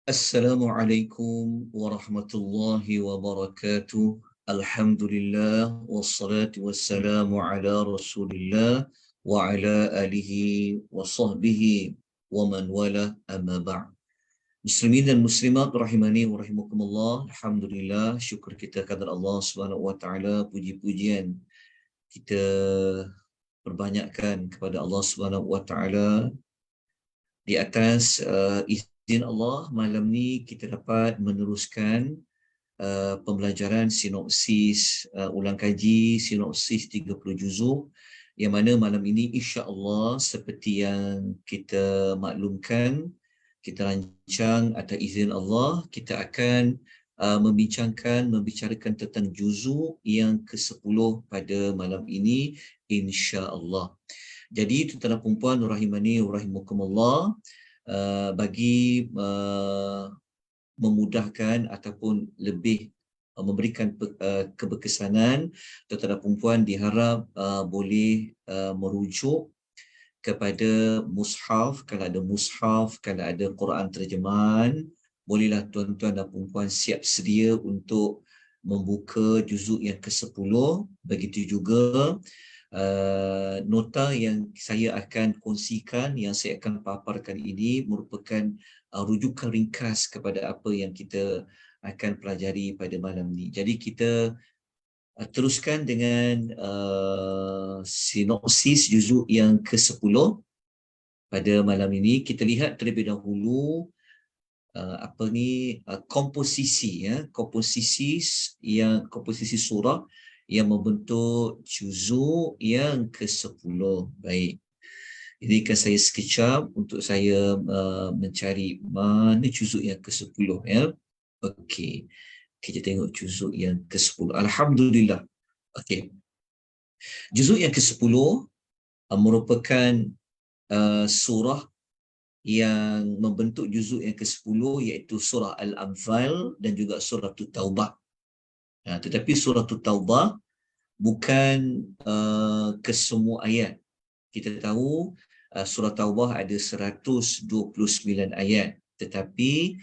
Assalamualaikum warahmatullahi wabarakatuh. Alhamdulillah wassalatu wassalamu ala Rasulillah wa ala alihi wa sahbihi wa man wala amma ba'd. Muslimin dan muslimat rahimani wa rahimakumullah. Alhamdulillah, syukur kita kepada Allah Subhanahu wa taala, puji-pujian kita perbanyakkan kepada Allah Subhanahu wa taala di atas izin Allah. Malam ni kita dapat meneruskan pembelajaran sinopsis ulang kaji sinopsis 30 juzuk, yang mana malam ini insya-Allah seperti yang kita maklumkan, kita rancang atas izin Allah kita akan membicarakan tentang juzuk yang ke-10 pada malam ini insya-Allah. Jadi tuan-tuan dan puan-puan rahimani wa rahimakumullah, bagi memudahkan ataupun lebih memberikan keberkesanan, tuan-tuan dan puan-puan diharap boleh merujuk kepada mushaf. Kalau ada mushaf, kalau ada Quran terjemahan, bolehlah tuan-tuan dan puan-puan siap sedia untuk membuka juzuk yang ke-10. Begitu juga nota yang saya akan kongsikan, yang saya akan paparkan ini merupakan rujukan ringkas kepada apa yang kita akan pelajari pada malam ni. Jadi kita teruskan dengan sinopsis juzuk yang ke-10 pada malam ini. Kita lihat terlebih dahulu komposisi komposisi surah yang membentuk juzuk yang ke-10. Baik. Jadi kan saya sekejap untuk saya mencari mana juzuk yang ke-10 ya. Okey. Kita tengok juzuk yang ke-10. Alhamdulillah. Okey. Juzuk yang ke-10 merupakan surah yang membentuk juzuk yang ke-10, iaitu surah Al-Anfal dan juga surah Taubah. Tetapi surah Taubah bukan kesemua ayat. Kita tahu surah Taubah ada 129 ayat, tetapi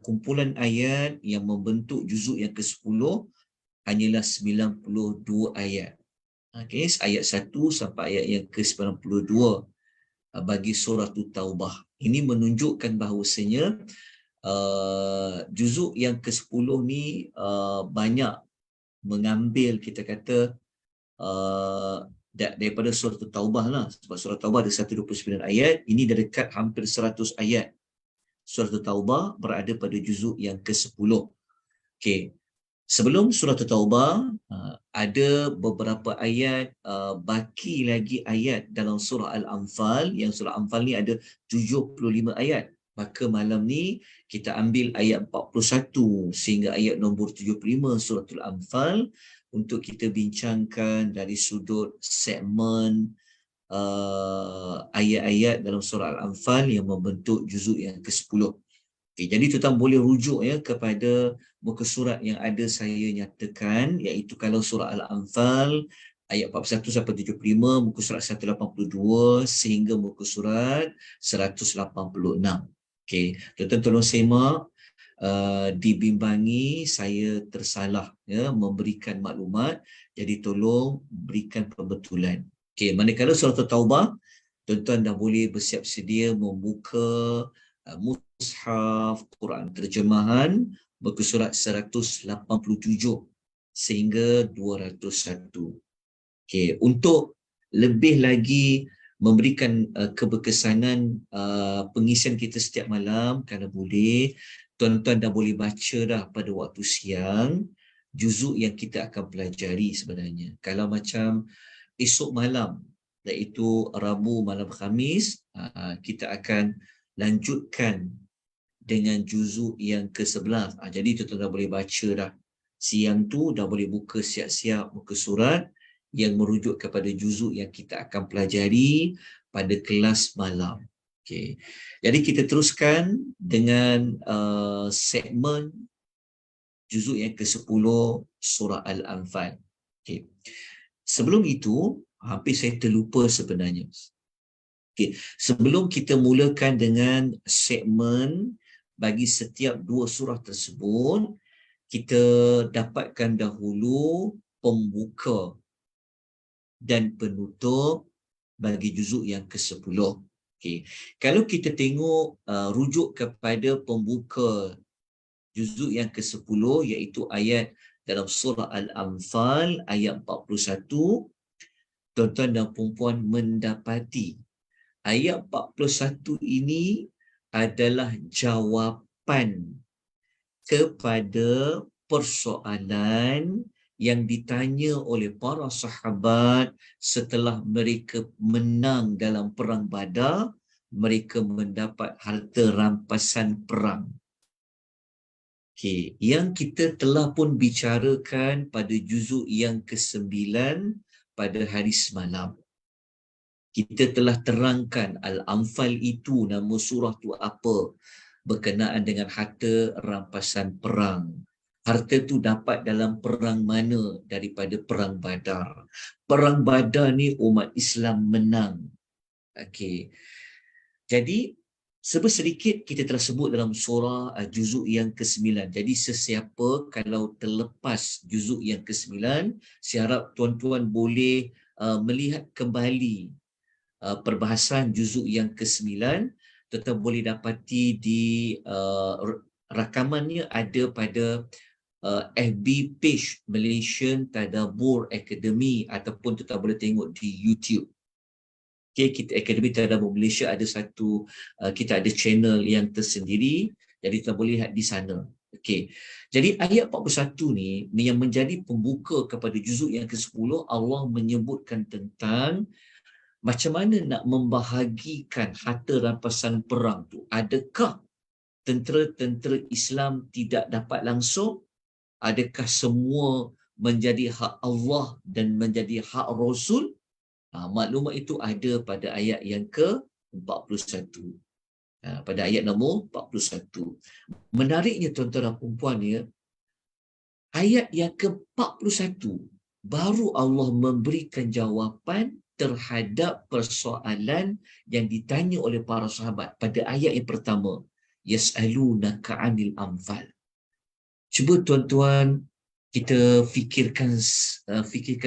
kumpulan ayat yang membentuk juzuk yang ke-10 hanyalah 92 ayat. Okey, ayat 1 sampai ayat yang ke-92 bagi surah Taubah. Ini menunjukkan bahawasanya juzuk yang ke-10 ni banyak mengambil, kita kata, daripada surah Taubah lah. Sebab surah Taubah ada 129 ayat, ini dah dekat hampir 100 ayat. Surah Taubah berada pada juzuk yang ke-10. Okey. Sebelum surah Taubah, ada beberapa ayat, baki lagi ayat dalam surah Al-Anfal, yang surah Al-Anfal ni ada 75 ayat. Maka malam ni kita ambil ayat 41 sehingga ayat nombor 75 surah Al-Anfal untuk kita bincangkan dari sudut segmen ayat-ayat dalam surah Al-Anfal yang membentuk juzuk yang ke-10. Okay, jadi tuan-tuan boleh rujuk ya kepada muka surat yang ada saya nyatakan, iaitu kalau surah Al-Anfal ayat 41 sampai 75, muka surat 182 sehingga muka surat 186. Okey, tuan-tuan tolong semak, dibimbangi saya tersalah ya memberikan maklumat, jadi tolong berikan pembetulan. Okey, manakala surah Taubah, tuan-tuan dah boleh bersiap sedia membuka mushaf Quran terjemahan muka surat 187 sehingga 201. Okey, untuk lebih lagi memberikan keberkesanan pengisian kita setiap malam, kalau boleh tuan-tuan dah boleh baca dah pada waktu siang juzuk yang kita akan pelajari sebenarnya. Kalau macam esok malam, iaitu Rabu malam Khamis, kita akan lanjutkan dengan juzuk yang ke-11. Jadi tuan-tuan dah boleh baca dah. Siang tu dah boleh buka siap-siap muka surat yang merujuk kepada juzuk yang kita akan pelajari pada kelas malam. Okey. Jadi kita teruskan dengan segmen juzuk yang ke-10 surah Al-Anfal. Okey. Sebelum itu, hampir saya terlupa sebenarnya. Okey, sebelum kita mulakan dengan segmen bagi setiap dua surah tersebut, kita dapatkan dahulu pembuka dan penutup bagi juzuk yang ke-10. Okey. Kalau kita tengok rujuk kepada pembuka juzuk yang ke-10 iaitu ayat dalam surah Al-Anfal ayat 41, tuan-tuan dan puan-puan mendapati ayat 41 ini adalah jawapan kepada persoalan yang ditanya oleh para sahabat setelah mereka menang dalam perang Badar, mereka mendapat harta rampasan perang. Okey, yang kita telah pun bicarakan pada juzuk yang ke-9 pada hari semalam. Kita telah terangkan Al-Anfal itu nama surah tu apa, berkenaan dengan harta rampasan perang. Harta tu dapat dalam perang mana daripada perang Badar. Perang Badar ni umat Islam menang. Okey. Jadi sedikit kita telah sebut dalam surah juzuk yang ke-9. Jadi sesiapa kalau terlepas juzuk yang ke-9, saya harap tuan-tuan boleh melihat kembali perbahasan juzuk yang ke-9, tetap boleh dapati di rakamannya ada pada FB page Malaysian Tadabbur Academy ataupun tetap boleh tengok di YouTube. Okay, kita Akademi Tadabbur Malaysia ada satu, kita ada channel yang tersendiri, jadi kita boleh lihat di sana. Okey. Jadi ayat 41 ni yang menjadi pembuka kepada juzuk yang ke-10. Allah menyebutkan tentang macam mana nak membahagikan harta rampasan perang tu. Adakah tentera-tentera Islam tidak dapat langsung? Adakah semua menjadi hak Allah dan menjadi hak Rasul? Maklumat itu ada pada ayat yang ke-41. Pada ayat nombor 41. Menariknya tuan-tuan dan puan-puan ya, ayat yang ke-41 baru Allah memberikan jawapan terhadap persoalan yang ditanya oleh para sahabat pada ayat yang pertama. Yas'alunaka 'anil anfal. Cuba tuan-tuan kita fikirkan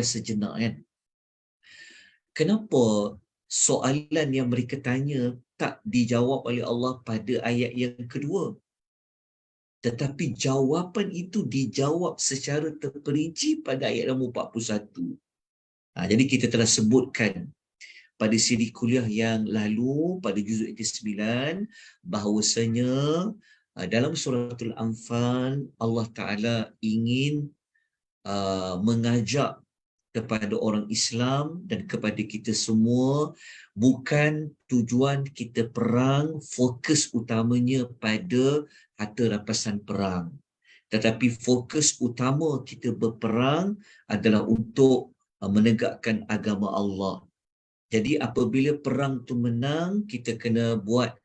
sejenak kan. Kenapa soalan yang mereka tanya tak dijawab oleh Allah pada ayat yang kedua? Tetapi jawapan itu dijawab secara terperinci pada ayat nombor 41. Jadi kita telah sebutkan pada siri kuliah yang lalu pada juzuk ke-9 bahawasanya dalam suratul Anfal Allah Ta'ala ingin mengajak kepada orang Islam dan kepada kita semua, bukan tujuan kita perang fokus utamanya pada harta rampasan perang, tetapi fokus utama kita berperang adalah untuk menegakkan agama Allah. Jadi apabila perang tu menang, kita kena buat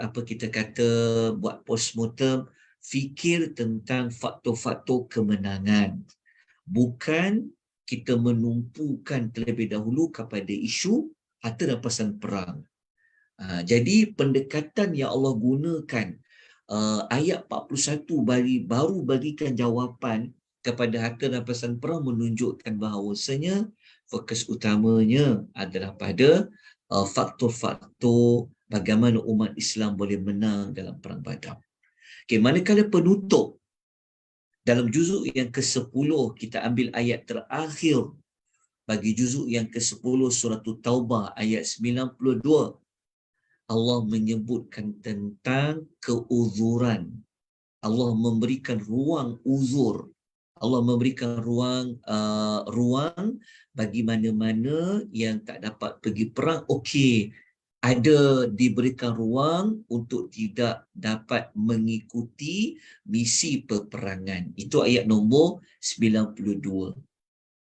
apa kita kata, buat postmortem, fikir tentang faktor-faktor kemenangan. Bukan kita menumpukan terlebih dahulu kepada isu harta rampasan perang. Jadi pendekatan yang Allah gunakan ayat 41 baru berikan jawapan kepada harta rampasan perang, menunjukkan bahawasanya fokus utamanya adalah pada faktor-faktor bagaimana umat Islam boleh menang dalam perang Badar. Okay, manakala penutup dalam juzuk yang ke-10, kita ambil ayat terakhir bagi juzuk yang ke-10 surah Taubah ayat 92. Allah menyebutkan tentang keuzuran. Allah memberikan ruang uzur. Allah memberikan ruang bagi mana-mana yang tak dapat pergi perang. Okey, ada diberikan ruang untuk tidak dapat mengikuti misi peperangan. Itu ayat nombor 92.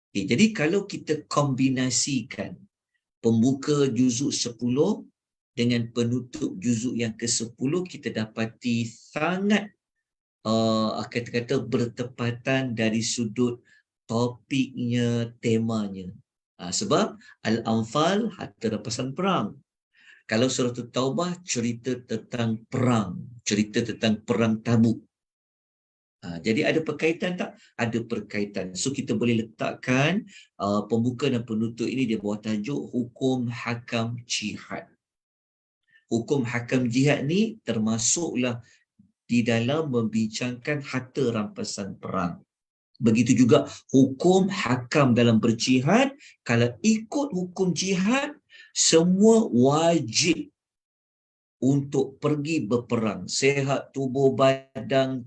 Okay, jadi kalau kita kombinasikan pembuka juzuk 10 dengan penutup juzuk yang ke-10, kita dapati sangat kata-kata bertepatan dari sudut topiknya, temanya. Sebab Al-Anfal harta rampasan perang. Kalau surah Taubah cerita tentang perang, cerita tentang perang Tabuk. Jadi ada perkaitan tak? Ada perkaitan. So kita boleh letakkan pembuka dan penutup ini di bawah tajuk hukum hakam jihad. Hukum hakam jihad ni termasuklah di dalam membincangkan harta rampasan perang. Begitu juga hukum hakam dalam berjihad. Kalau ikut hukum jihad, semua wajib untuk pergi berperang. Sihat tubuh badan.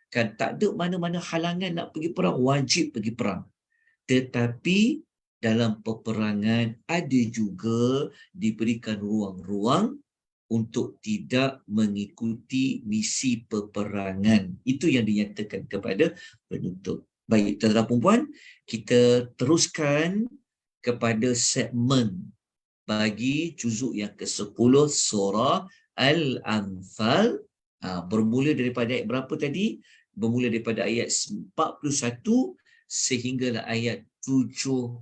Kan tak ada mana-mana halangan nak pergi perang, wajib pergi perang. Tetapi dalam peperangan ada juga diberikan ruang-ruang untuk tidak mengikuti misi peperangan. Itu yang dinyatakan kepada penutup. Baik, tuan-tuan dan puan, kita teruskan kepada segmen bagi juzuk yang ke-10 surah Al-Anfal. Bermula daripada ayat berapa tadi? Bermula daripada ayat 41 sehinggalah ayat 75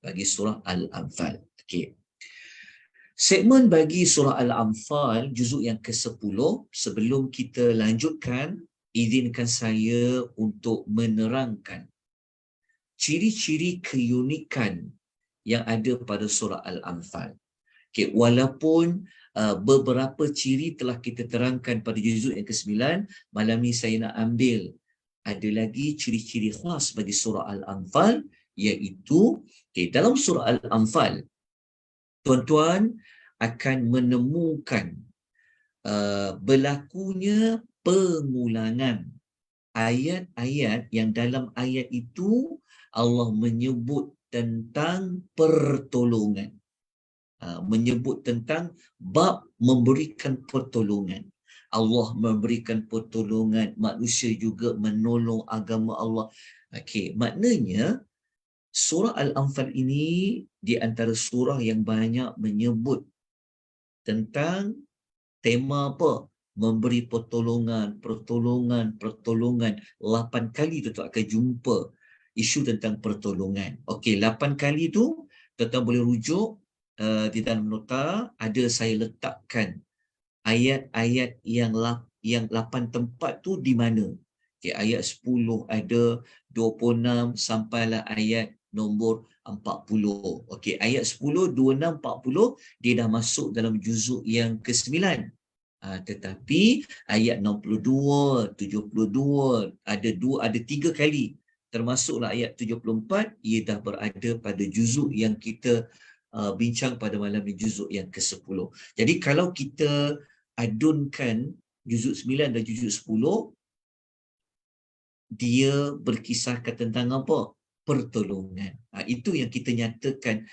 bagi surah Al-Anfal. Okey. Segmen bagi surah Al-Anfal, juzuk yang ke-10, sebelum kita lanjutkan, izinkan saya untuk menerangkan ciri-ciri keunikan yang ada pada surah Al-Anfal. Okay, walaupun beberapa ciri telah kita terangkan pada juzuk yang ke-9, malam ni saya nak ambil ada lagi ciri-ciri khas bagi surah Al-Anfal, iaitu dalam surah Al-Anfal, tuan-tuan akan menemukan berlakunya pengulangan ayat-ayat yang dalam ayat itu Allah menyebut tentang pertolongan. Menyebut tentang bab memberikan pertolongan. Allah memberikan pertolongan, manusia juga menolong agama Allah. Okey, maknanya surah Al-Anfal ini di antara surah yang banyak menyebut tentang tema apa? Memberi pertolongan. 8 kali tu akan jumpa isu tentang pertolongan. Okey, 8 kali tu tuan-tuan boleh rujuk di dalam nota, ada saya letakkan ayat-ayat yang 8 tempat tu di mana. Okey, ayat 10 ada, 26 sampailah ayat nombor 40. Okey, ayat 10, 26, 40 dia dah masuk dalam juzuk yang ke-9. Tetapi ayat 62, 72 ada 3 kali. Termasuklah ayat 74, ia dah berada pada juzuk yang kita bincang pada malam ini, juzuk yang ke-10. Jadi kalau kita adunkan juzuk 9 dan juzuk 10, dia berkisahkan tentang apa? Pertolongan. Itu yang kita nyatakan,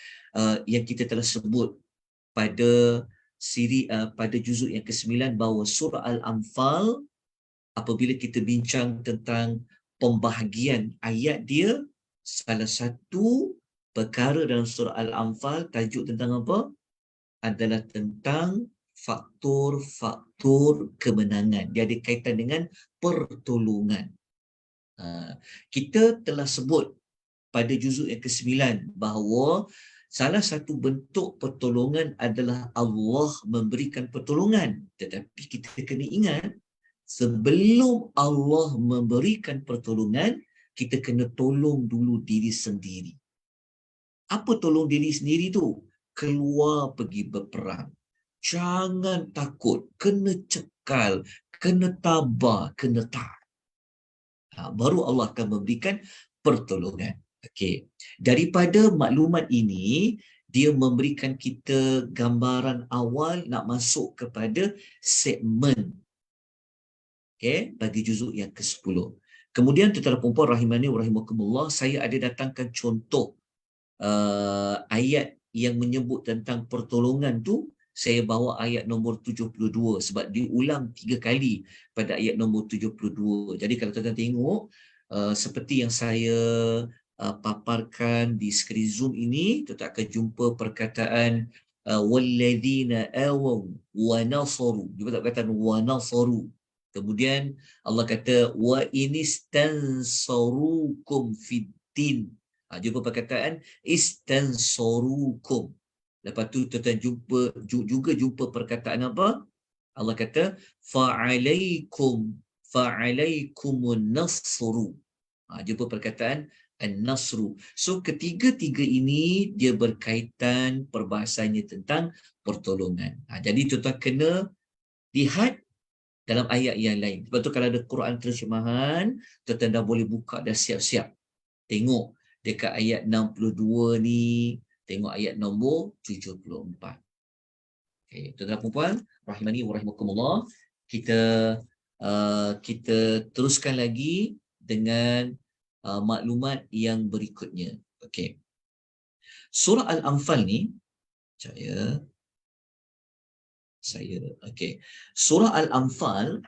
yang kita telah sebut pada pada juzuk yang ke-9, bahawa surah Al-Anfal, apabila kita bincang tentang pembahagian ayat dia, salah satu perkara dalam surah Al-Anfal, tajuk tentang apa? Adalah tentang faktor-faktor kemenangan. Dia ada kaitan dengan pertolongan. Kita telah sebut pada juzuk yang ke-9 bahawa salah satu bentuk pertolongan adalah Allah memberikan pertolongan. Tetapi kita kena ingat, sebelum Allah memberikan pertolongan, kita kena tolong dulu diri sendiri. Apa tolong diri sendiri tu? Keluar pergi berperang. Jangan takut, kena cekal, kena tabah, kena taat. Baru Allah akan memberikan pertolongan. Okey. Daripada maklumat ini, dia memberikan kita gambaran awal nak masuk kepada segmen bagi juzuk yang ke-10. Kemudian tuan-tuan dan puan-puan rahimani wa rahimakumullah, saya ada datangkan contoh ayat yang menyebut tentang pertolongan tu. Saya bawa ayat nombor 72 sebab diulang 3 kali pada ayat nombor 72. Jadi kalau tuan-tuan tengok seperti yang saya paparkan di skrin Zoom ini, tuan-tuan akan jumpa perkataan walladzina awaw wa nasaru. Dia perkataan wa nasaru. Kemudian Allah kata wa inistansarukum fiddin. Jumpa perkataan istansarukum. Lepas tu tuan juga jumpa perkataan apa? Allah kata fa'alaikumun nasru. Jumpa perkataan an-nasru. So ketiga-tiga ini dia berkaitan perbahasannya tentang pertolongan. Jadi tuan-tuan kena lihat dalam ayat yang lain. Sebab tu kalau ada Quran terjemahan, tuan-tuan dah boleh buka, dah siap-siap. Tengok dekat ayat 62 ni, tengok ayat nombor 74. Okay, tuan-tuan puan-puan, rahimani wa rahimakumullah, kita teruskan lagi dengan maklumat yang berikutnya. Okey. Surah Al-Anfal ni, okey. Surah Al-Anfal,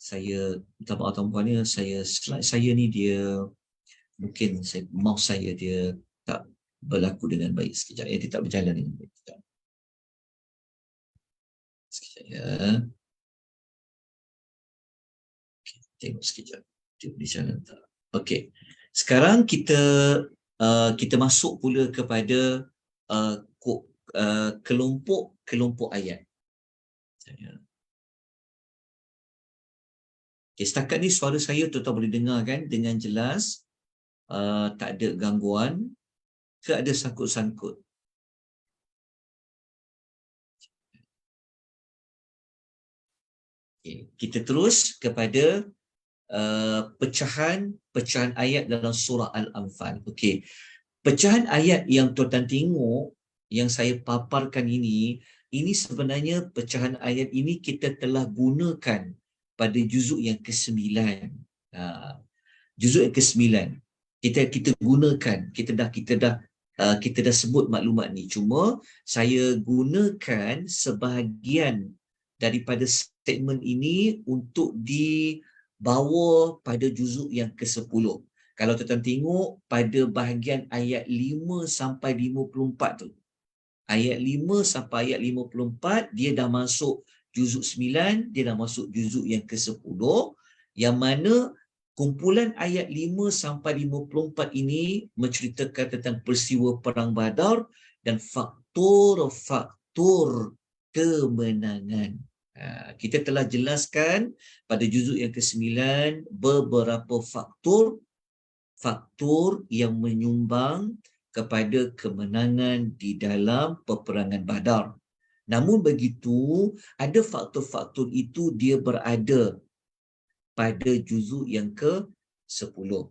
saya minta maaf tuan-puan ni, slide saya ni dia mungkin mouse saya dia tak berlaku dengan baik sekejap ya, dia tak berjalan dengan baik. Sekejap ya. Okay, tengok sekejap. Dia berjalan tak? Okey. Sekarang kita masuk pula kepada kelompok ayat. Okay, setakat ni suara saya tuan-tuan boleh dengar kan dengan jelas, tak ada gangguan ke ada sangkut-sangkut? Okay, kita terus kepada pecahan ayat dalam surah Al-Anfal. Okey. Pecahan ayat yang tuan-tuan tengok yang saya paparkan ini sebenarnya pecahan ayat ini kita telah gunakan pada juzuk yang ke-9. Juzuk yang ke-9 kita gunakan, kita dah sebut maklumat ni. Cuma saya gunakan sebahagian daripada statement ini untuk dibawa pada juzuk yang ke-10. Kalau tuan-tuan tengok pada bahagian ayat 5 sampai 54 tu. Ayat 5 sampai ayat 54 dia dah masuk juzuk 9, dia dah masuk juzuk yang ke-10, yang mana kumpulan ayat 5 sampai 54 ini menceritakan tentang peristiwa perang Badar dan faktor-faktor kemenangan. Kita telah jelaskan pada juzuk yang ke-9 beberapa faktor yang menyumbang kepada kemenangan di dalam peperangan Badar. Namun begitu, ada faktor-faktor itu dia berada pada juzuk yang ke-10.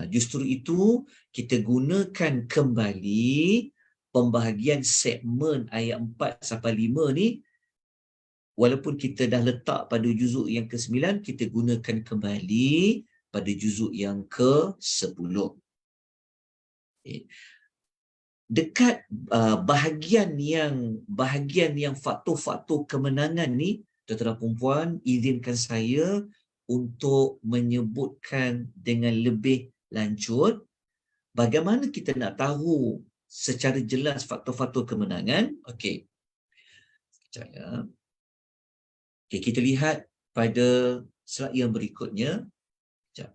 Justru itu, kita gunakan kembali pembahagian segmen ayat 4 sampai 5 ni. Walaupun kita dah letak pada juzuk yang ke-9, kita gunakan kembali pada juzuk yang ke-10. Okay. Dekat bahagian yang faktor-faktor kemenangan ni, tuan-tuan dan puan-puan, izinkan saya untuk menyebutkan dengan lebih lanjut bagaimana kita nak tahu secara jelas faktor-faktor kemenangan. Okey. Sekejap ya. Okey, kita lihat pada slide yang berikutnya. Sekejap.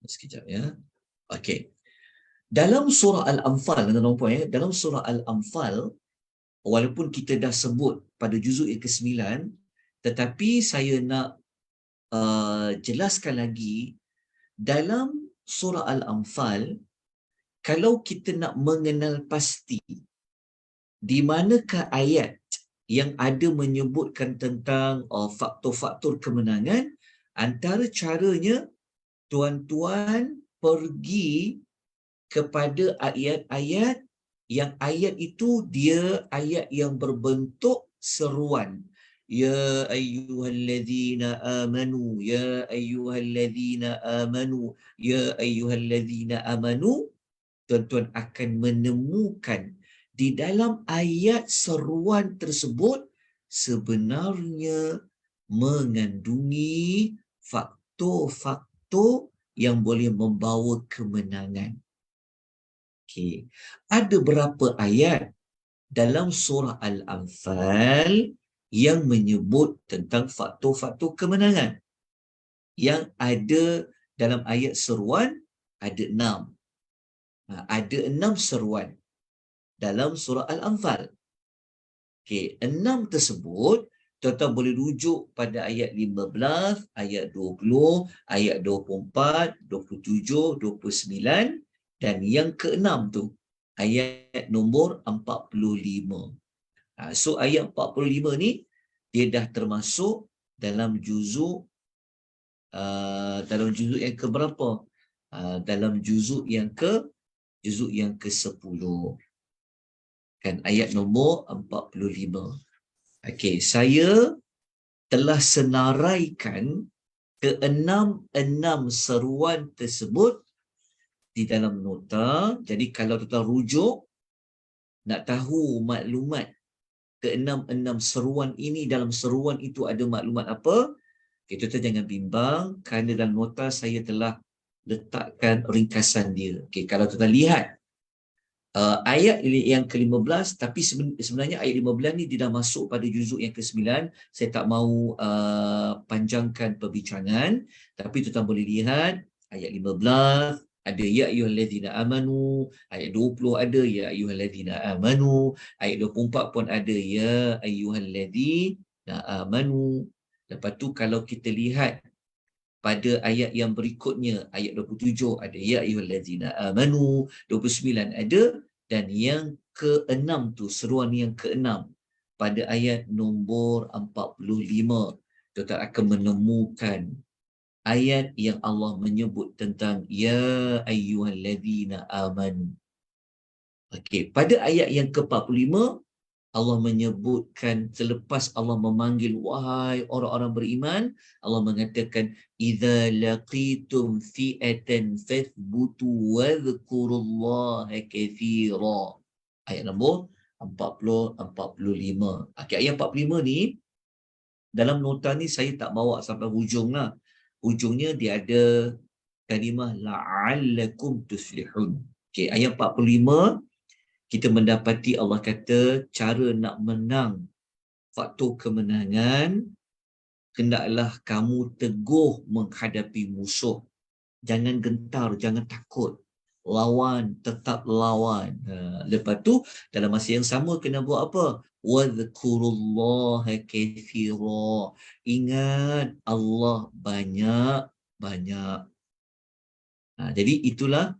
Sekejap ya. Okey. Dalam surah Al-Anfal, tuan-tuan ya, dalam surah Al-Anfal, walaupun kita dah sebut pada juzuk yang ke-9, tetapi saya nak jelaskan lagi, dalam surah Al-Anfal, kalau kita nak mengenal pasti di manakah ayat yang ada menyebutkan tentang faktor-faktor kemenangan, antara caranya tuan-tuan pergi kepada ayat-ayat yang ayat itu dia ayat yang berbentuk seruan. Ya ayyuhallazina amanu, ya ayyuhallazina amanu, ya ayyuhallazina amanu. Tuan-tuan akan menemukan di dalam ayat seruan tersebut sebenarnya mengandungi faktor-faktor yang boleh membawa kemenangan. Okey. Ada berapa ayat dalam surah Al-Anfal yang menyebut tentang faktor-faktor kemenangan? Yang ada dalam ayat seruan ada 6. Ada 6 seruan dalam surah Al-Anfal. Okey, 6 tersebut tuan-tuan boleh rujuk pada ayat 15, ayat 20, ayat 24, 27, 29 dan yang ke-6 tu ayat nombor 45. So ayat 45 ni dia dah termasuk dalam juzuk yang ke berapa? Dalam juzuk yang ke-10. Kan ayat nombor 45. Okey, saya telah senaraikan keenam seruan tersebut di dalam nota. Jadi kalau tuan rujuk nak tahu maklumat keenam seruan ini, dalam seruan itu ada maklumat apa, okay, tuan jangan bimbang kerana dalam nota saya telah letakkan ringkasan dia. Okay, kalau tuan lihat ayat yang ke-15, tapi sebenarnya ayat 15 ni dia dah masuk pada juzuk yang ke-9. Saya tak mahu panjangkan perbincangan, tapi tuan boleh lihat ayat 15 ada ya ayyuhallazina amanu, ayat 20 ada ya ayyuhallazina amanu, ayat 24 pun ada ya ayyuhallazina amanu. Lepas tu kalau kita lihat pada ayat yang berikutnya, ayat 27 ada ya ayyuhallazina amanu, 29 ada, dan yang ke-6 tu, seruan yang ke-6 pada ayat nombor 45, tuan akan menemukan ayat yang Allah menyebut tentang ya ayyuhallazina amanu. Okey, pada ayat yang ke-45 Allah menyebutkan, selepas Allah memanggil wahai orang-orang beriman, Allah mengatakan idza laqitum fi'atan fathbutu wadhkurullaha katsira. Ayat nombor 40-45. Okey, ayat 45 ni dalam nota ni saya tak bawa sampai hujung lah. Hujungnya dia ada kalimah la'allakum tuflihun. Okey, ayat 45 kita mendapati Allah kata cara nak menang faktor kemenangan, hendaklah kamu teguh menghadapi musuh. Jangan gentar, jangan takut. Lawan, tetap lawan. Lepas tu dalam masa yang sama kena buat apa? Wadhkurullaha katsira. Ingat Allah banyak-banyak. Jadi itulah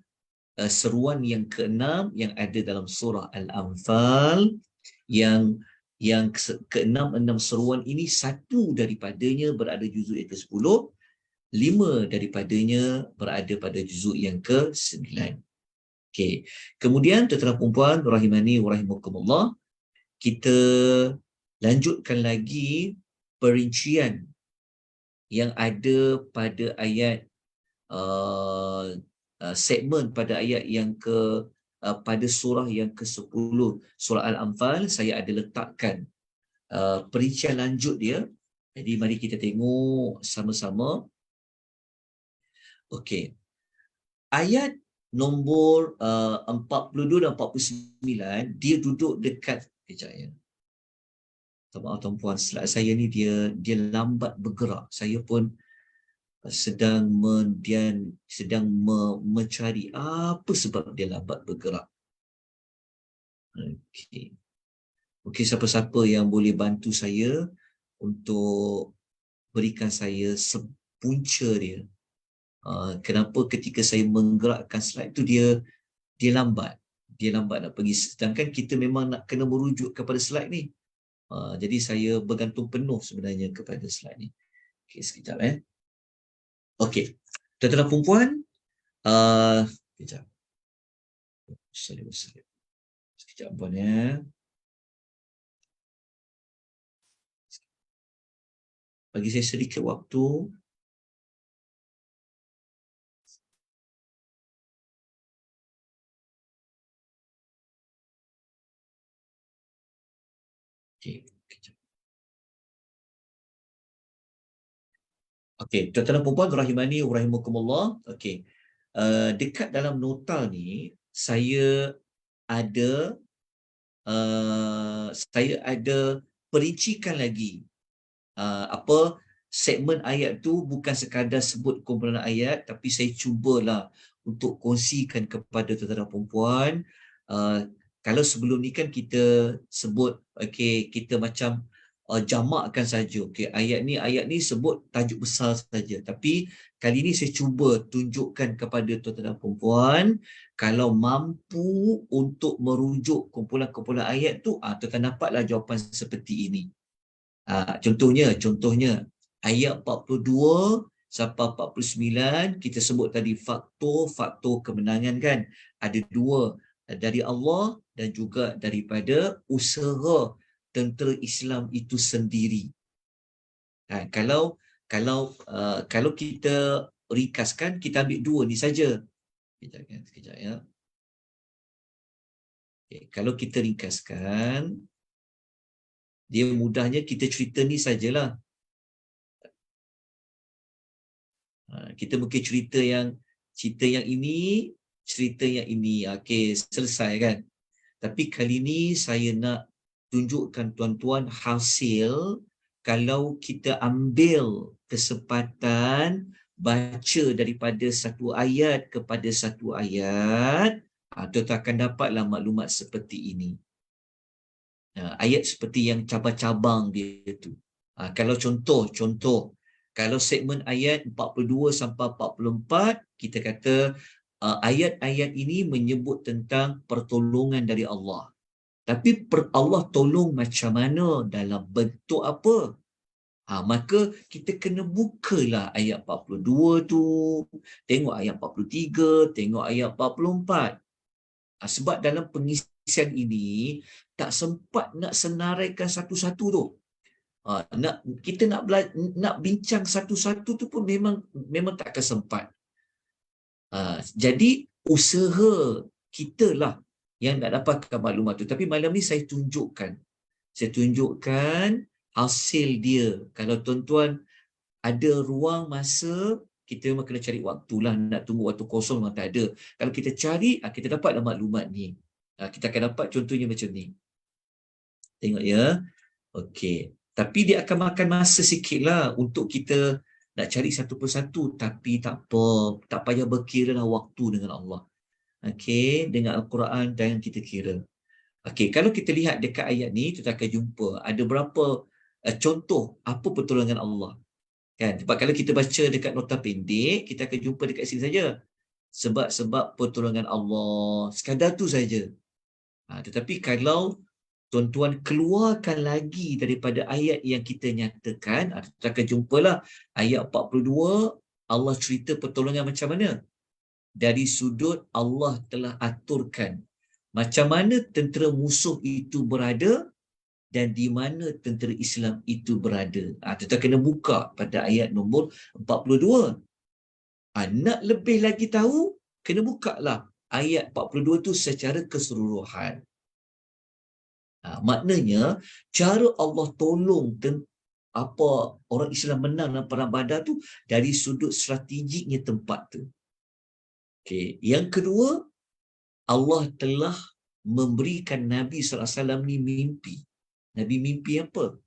seruan yang ke-6 yang ada dalam surah Al-Anfal, yang ke-6 seruan ini, satu daripadanya berada juzuk yang ke-10, 5 daripadanya berada pada juzuk yang ke-9. Okey. Kemudian tuan-tuan dan puan rahimani wa rahimakumullah, kita lanjutkan lagi perincian yang ada pada ayat segmen pada ayat yang pada surah yang ke-10, surah Al-Anfal. Saya ada letakkan perincian lanjut dia. Jadi mari kita tengok sama-sama. Okey. Ayat nombor 42 dan 49 dia duduk dekat, kejap ya. Maaf tuan-puan, slide saya ni dia lambat bergerak. Saya pun sedang mencari apa sebab dia lambat bergerak. Okey, siapa-siapa yang boleh bantu saya untuk berikan saya punca dia. Kenapa ketika saya menggerakkan slide tu dia lambat. Dia lambat nak pergi, sedangkan kita memang nak kena merujuk kepada slide ni. Jadi saya bergantung penuh sebenarnya kepada slide ni. Okey, sekejap Okey. Tuan-tuan dan puan-puan, sekejap. Sekejap puan bagi saya sedikit waktu. Okey, kejap. Okey, tuan-tuan dan puan-puan rahimani wa rahimakumullah. Okey. Dekat dalam nota ni saya ada perincikan lagi. Apa segmen ayat tu bukan sekadar sebut kumpulan ayat, tapi saya cubalah untuk kongsikan kepada tuan-tuan dan puan. Kalau sebelum ni kan kita sebut, okey, kita macam jamakkan saja. Okey, ayat ni sebut tajuk besar saja. Tapi kali ni saya cuba tunjukkan kepada tuan-tuan dan puan, kalau mampu untuk merujuk kumpulan-kumpulan ayat tu, tuan-tuan dapatlah jawapan seperti ini. Contohnya ayat 42 sampai 49 kita sebut tadi faktor kemenangan kan. Ada dua, dari Allah dan juga daripada usaha tentera Islam itu sendiri. Kalau kita ringkaskan, kita ambil dua ni saja. Sekejap ya. Okay, kalau kita ringkaskan, dia mudahnya kita cerita ni sajalah. Kita mungkin cerita yang ini, cerita yang ini. Okey, selesai kan. Tapi kali ni saya nak tunjukkan tuan-tuan hasil kalau kita ambil kesempatan baca daripada satu ayat kepada satu ayat, tuan-tuan akan dapatlah maklumat seperti ini. Ayat seperti yang cabang-cabang dia tu. Kalau contoh, kalau segmen ayat 42 sampai 44, kita kata ayat-ayat ini menyebut tentang pertolongan dari Allah. Tapi Allah tolong macam mana, dalam bentuk apa? Maka kita kena bukalah ayat 42 tu, tengok ayat 43, tengok ayat 44. Sebab dalam pengisian ini tak sempat nak senaraikan satu-satu tu. Kita nak bincang satu-satu tu pun memang takkan sempat. Jadi usaha kita lah yang nak dapatkan maklumat tu. Tapi malam ni saya tunjukkan hasil dia. Kalau tuan-tuan ada ruang masa, kita memang kena cari waktu lah. Nak tunggu waktu kosong memang tak ada. Kalau kita cari, kita dapatlah maklumat ni. Kita akan dapat contohnya macam ni. Tengok ya. Okey. Tapi dia akan makan masa sikit lah untuk kita nak cari satu persatu. Tapi tak apa. Tak payah berkira lah waktu dengan Allah. Okey. Dengan Al-Quran jangan kita kira. Okey. Kalau kita lihat dekat ayat ni, kita akan jumpa ada berapa contoh apa pertolongan Allah. Kan? Sebab kalau kita baca dekat nota pendek, kita akan jumpa dekat sini saja. Sebab pertolongan Allah. Sekadar tu saja. Tetapi kalau tuan-tuan keluarkan lagi daripada ayat yang kita nyatakan, kita akan jumpalah ayat 42, Allah cerita pertolongan macam mana? Dari sudut Allah telah aturkan macam mana tentera musuh itu berada dan di mana tentera Islam itu berada. Kita kena buka pada ayat nombor 42. Nak lebih lagi tahu, kena bukalah ayat 42 tu secara keseluruhan. Maknanya cara Allah tolong orang Islam menang dalam perang Badar tu dari sudut strategiknya tempat tu. Okey, yang kedua, Allah telah memberikan Nabi SAW ni mimpi. Nabi mimpi apa?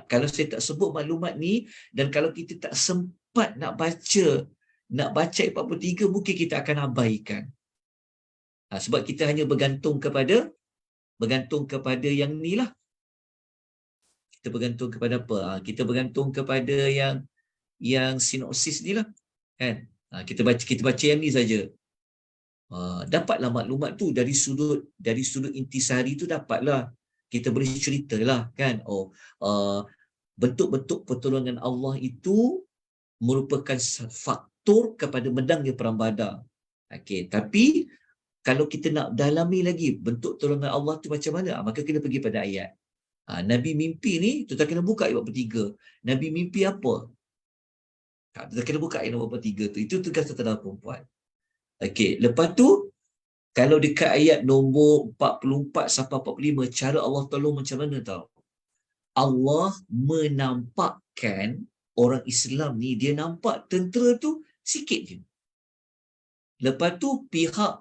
Kalau saya tak sebut maklumat ni, dan kalau kita tak sempat nak baca ayat 43, mungkin kita akan abaikan. Sebab kita hanya bergantung kepada yang ni lah. Kita bergantung kepada apa? Kita bergantung kepada yang sinopsis ni lah. Kan? Kita baca yang ni saja. Dapatlah maklumat tu dari sudut intisari tu, dapatlah. Kita boleh ceritalah kan. Bentuk-bentuk pertolongan Allah itu merupakan faktor kepada menangnya perang Badar. Okey, tapi kalau kita nak dalami lagi bentuk pertolongan Allah tu macam mana, maka kita pergi pada ayat. Nabi mimpi ni, kita kena buka ayat 43. Nabi mimpi apa? Kita kena buka ayat nombor 43 tu. Itu tugas tuan-tuan dan puan. Okey, lepas tu kalau dekat ayat nombor 44 sampai 45, cara Allah tolong macam mana tau? Allah menampakkan orang Islam ni, dia nampak tentera tu sikit je. Lepas tu pihak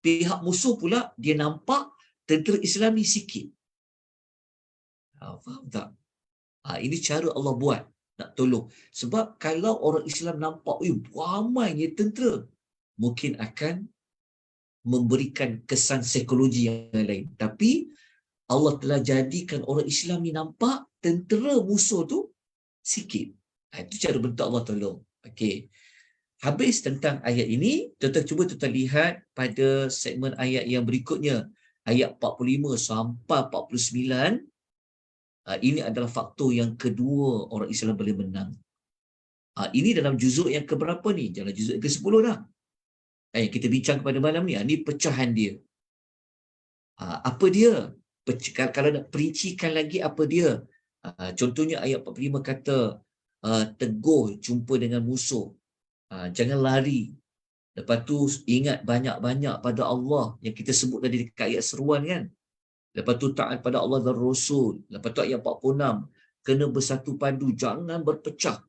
pihak musuh pula dia nampak tentera Islam ni sikit. Faham tak? Ini cara Allah buat nak tolong. Sebab kalau orang Islam nampak ramainya tentera, mungkin akan memberikan kesan psikologi yang lain. Tapi Allah telah jadikan orang Islam ni nampak tentera musuh tu sikit. Itu cara bentuk Allah tolong. Okey. Habis tentang ayat ini, tuan-tuan cuba tuan lihat pada segmen ayat yang berikutnya. Ayat 45 sampai 49. Ini adalah faktor yang kedua orang Islam boleh menang. Ini dalam juzuk yang keberapa ni? Dalam juzuk yang ke-10 dah. Yang kita bincang pada malam ni. Ini pecahan dia. Apa dia? Kalau nak perincikan lagi apa dia? Contohnya ayat 45 kata, teguh jumpa dengan musuh. Jangan lari. Lepas tu ingat banyak-banyak pada Allah yang kita sebut tadi dekat ayat seruan kan. Lepas tu taat pada Allah dan Rasul. Lepas tu ayat 46, kena bersatu padu, jangan berpecah.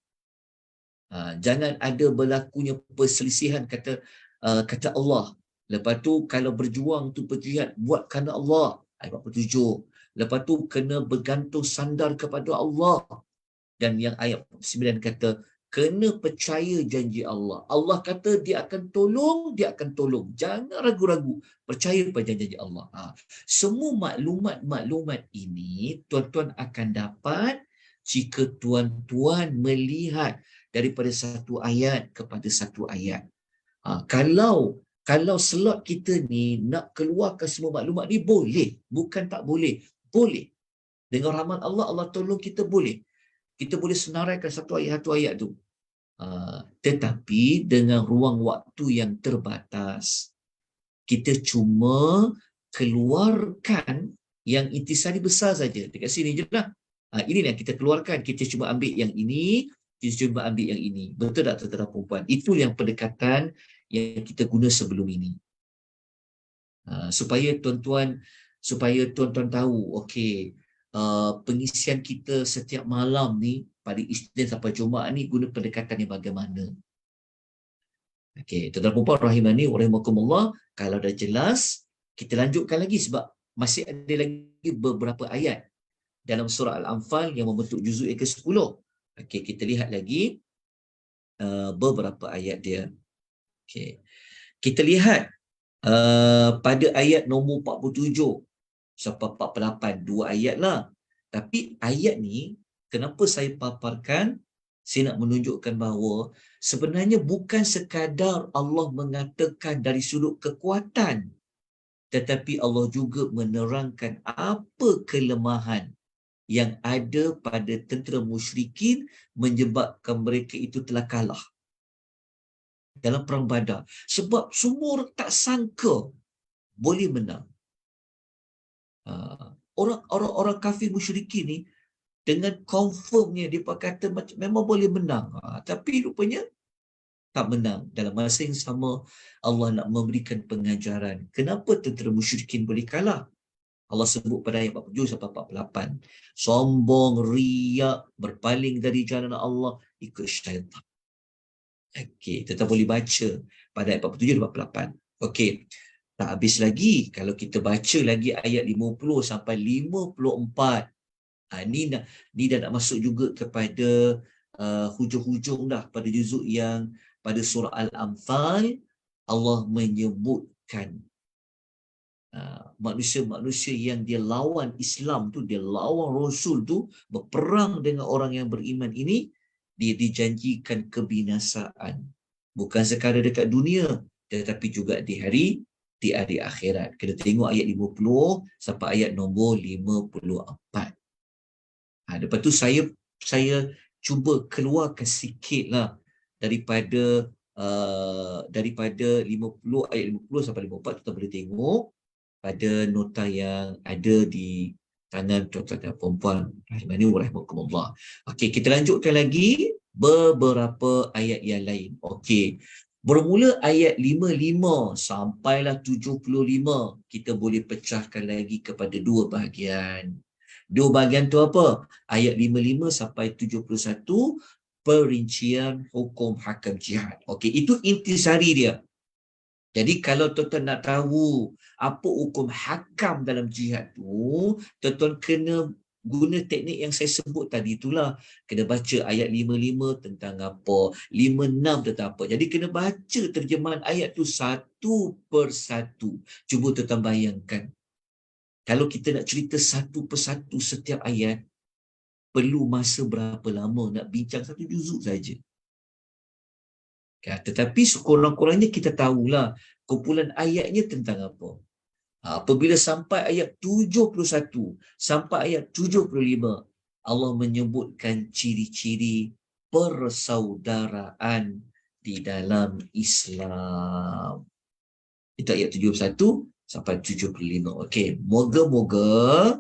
Jangan ada berlakunya perselisihan kata Allah. Lepas tu kalau berjuang tu berjihad buat kerana Allah. Ayat 47. Lepas tu kena bergantung sandar kepada Allah. Dan yang ayat 9 kata kena percaya janji Allah. Allah kata dia akan tolong, dia akan tolong. Jangan ragu-ragu. Percaya pada janji Allah. Semua maklumat-maklumat ini tuan-tuan akan dapat jika tuan-tuan melihat daripada satu ayat kepada satu ayat. Kalau slot kita ni nak keluarkan semua maklumat ni boleh. Bukan tak boleh. Boleh. Dengan rahmat Allah, Allah tolong kita boleh. Kita boleh senaraikan satu ayat tu. Tetapi dengan ruang waktu yang terbatas. Kita cuma keluarkan yang intisari besar saja. Dekat sini je lah. Ini yang kita keluarkan. Kita cuma ambil yang ini, kita cuma ambil yang ini. Betul tak tuan-tuan dan puan? Itu yang pendekatan yang kita guna sebelum ini. Supaya tuan-tuan tahu, okey, pengisian kita setiap malam ni pada Isnin sampai Jumaat ni guna pendekatan yang bagaimana. Okey, tuan-tuan dan puan rahimani wa rahimakumullah, kalau dah jelas, kita lanjutkan lagi sebab masih ada lagi beberapa ayat dalam surah Al-Anfal yang membentuk juzuk yang ke-10. Okey, kita lihat lagi beberapa ayat dia. Okey. Kita lihat pada ayat nombor 47 sampai 48, dua ayat lah. Tapi ayat ni, kenapa saya paparkan? Saya nak menunjukkan bahawa sebenarnya bukan sekadar Allah mengatakan dari sudut kekuatan, tetapi Allah juga menerangkan apa kelemahan yang ada pada tentera musyrikin menyebabkan mereka itu telah kalah dalam perang Badar. Sebab semua orang tak sangka boleh menang. Orang kafir musyrikin ni dengan confirmnya dia kata memang boleh menang. Tapi rupanya tak menang. Dalam masa yang sama Allah nak memberikan pengajaran. Kenapa tentera musyrikin boleh kalah? Allah sebut pada ayat 47 sampai 48. Sombong, riak, berpaling dari jalan Allah, ikut syaitan. Okey, kita boleh baca pada ayat 47 dan 48. Okey. Tak habis lagi kalau kita baca lagi ayat 50 sampai 54. Ni dah nak masuk juga kepada hujung-hujung dah pada juzuk yang pada surah Al-Anfal. Allah menyebutkan manusia-manusia yang dia lawan Islam tu, dia lawan Rasul tu, berperang dengan orang yang beriman ini, dia dijanjikan kebinasaan. Bukan sekadar dekat dunia, tetapi juga di hari akhirat. Kita tengok ayat 50 sampai ayat nombor 54. Lepas tu saya cuba keluarkan sikit lah daripada 50, ayat 50 sampai 54. Kita boleh tengok pada nota yang ada di tangan tuan-tuan dan puan-puan rahimani wa rahimakumullah. Okey, kita lanjutkan lagi beberapa ayat yang lain. Okey. Bermula ayat 55 sampailah 75, kita boleh pecahkan lagi kepada dua bahagian. Dua bahagian tu apa? Ayat 55 sampai 71, perincian hukum hakam jihad. Okey, itu intisari dia. Jadi kalau tuan-tuan nak tahu apa hukum hakam dalam jihad tu, tuan-tuan kena guna teknik yang saya sebut tadi itulah. Kena baca ayat 55 tentang apa, 56 tentang apa. Jadi kena baca terjemahan ayat tu satu persatu. Cuba tuan-tuan bayangkan. Kalau kita nak cerita satu persatu setiap ayat, perlu masa berapa lama nak bincang satu juzuk saja. Tetapi sekurang-kurangnya kita tahulah kumpulan ayatnya tentang apa. Apabila sampai ayat 71 sampai ayat 75, Allah menyebutkan ciri-ciri persaudaraan di dalam Islam. Itu ayat 71 sampai 75. Okey, moga-moga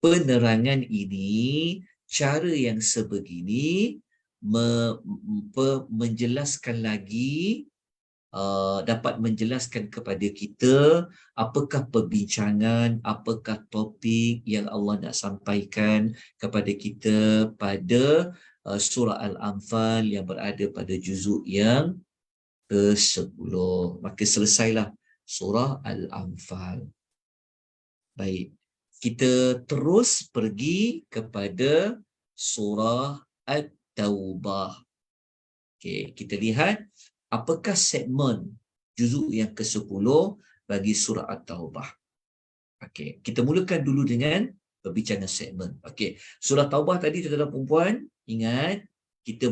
penerangan ini, cara yang sebegini menjelaskan lagi, dapat menjelaskan kepada kita apakah perbincangan, apakah topik yang Allah nak sampaikan kepada kita pada surah Al-Anfal yang berada pada juzuk yang ke-10. Maka selesailah surah Al-Anfal. Baik, kita terus pergi kepada surah At-Taubah. Okey, kita lihat apakah segmen juzuk yang ke-10 bagi surah At-Taubah. Okey, kita mulakan dulu dengan perbincangan segmen. Okey, surah Taubah tadi tuan-tuan dan puan-puan, ingat kita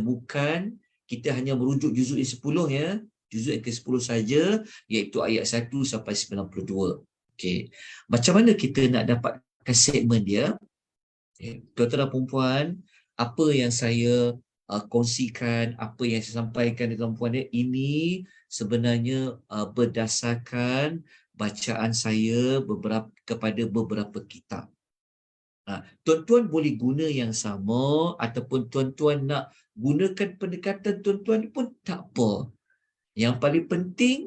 hanya merujuk juzuk yang 10 ya. Juzuk yang ke-10 saja, iaitu ayat 1 sampai 92. Okey, macam mana kita nak dapatkan segmen dia? Tuan-tuan dan puan-puan, apa yang saya kongsikan, apa yang saya sampaikan dengan puan dia, ini sebenarnya berdasarkan bacaan saya kepada beberapa kitab. Tuan-tuan boleh guna yang sama ataupun tuan-tuan nak gunakan pendekatan tuan-tuan pun tak apa. Yang paling penting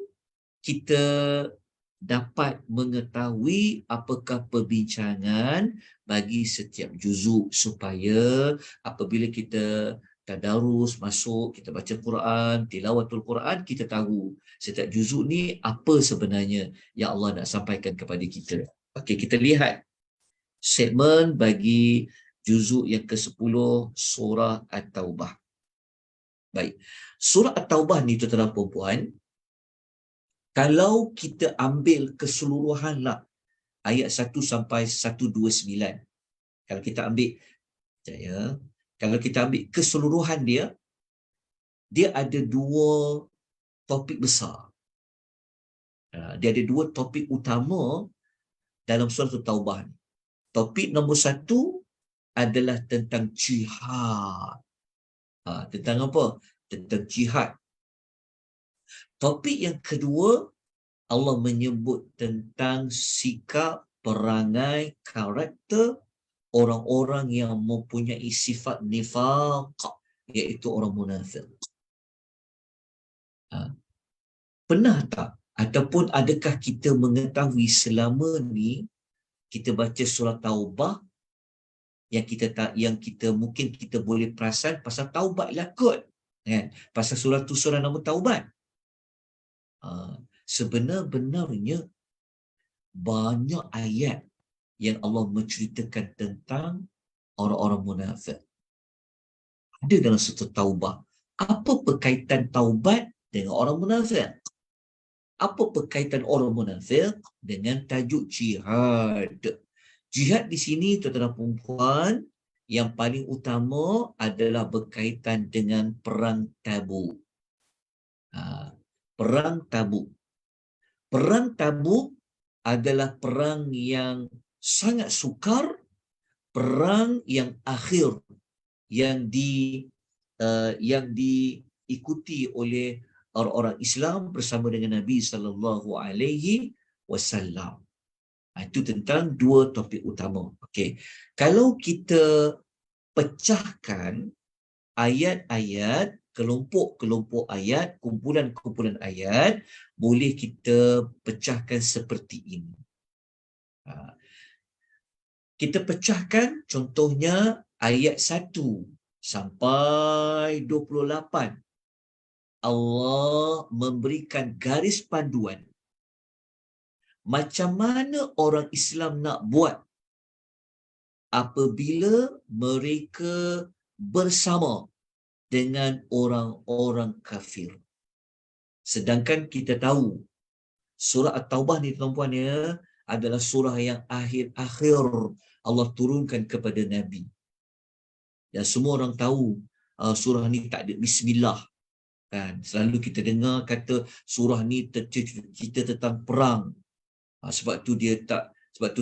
kita dapat mengetahui apakah perbincangan bagi setiap juzuk, supaya apabila kita tadarus masuk, kita baca Quran, tilawatul Quran, kita tahu setiap juzuk ni apa sebenarnya yang Allah nak sampaikan kepada kita. Okey, kita lihat segmen bagi juzuk yang ke-10 surah At-Taubah. Baik, surah At-Taubah ni tuan-tuan dan puan-puan, kalau kita ambil keseluruhanlah ayat 1 sampai 129. Kalau kita ambil kalau kita ambil keseluruhan dia ada dua topik besar. Dia ada dua topik utama dalam surah Taubah. Topik nombor 1 adalah tentang jihad. Tentang apa? Tentang jihad. Topik yang kedua, Allah menyebut tentang sikap, perangai, karakter orang-orang yang mempunyai sifat nifaq, iaitu orang munafik. Pernah tak ataupun adakah kita mengetahui selama ni kita baca surah Taubah, yang kita mungkin kita boleh perasan pasal taubat lah kot, kan? Pasal surah tu surah nama taubat. Sebenar-benarnya banyak ayat yang Allah menceritakan tentang orang-orang munafik. Ada dalam surah Taubah. Apa berkaitan taubat dengan orang munafik? Apa berkaitan orang munafik dengan tajuk jihad? Jihad di sini, tuan-tuan dan puan-puan, yang paling utama adalah berkaitan dengan perang Tabuk. Perang Tabuk. Perang Tabuk adalah perang yang sangat sukar, perang yang akhir yang diikuti oleh orang-orang Islam bersama dengan Nabi sallallahu alaihi wasallam. Itu tentang dua topik utama. Okey. Kalau kita pecahkan ayat-ayat, kelompok-kelompok ayat, kumpulan-kumpulan ayat, boleh kita pecahkan seperti ini. Kita pecahkan contohnya ayat 1 sampai 28. Allah memberikan garis panduan macam mana orang Islam nak buat apabila mereka bersama dengan orang-orang kafir. Sedangkan kita tahu surah At-Taubah ni tuan-puan ya, adalah surah yang akhir-akhir Allah turunkan kepada Nabi. Dan semua orang tahu surah ni tak ada bismillah. Kan? Selalu kita dengar kata surah ni cerita tentang perang. Sebab tu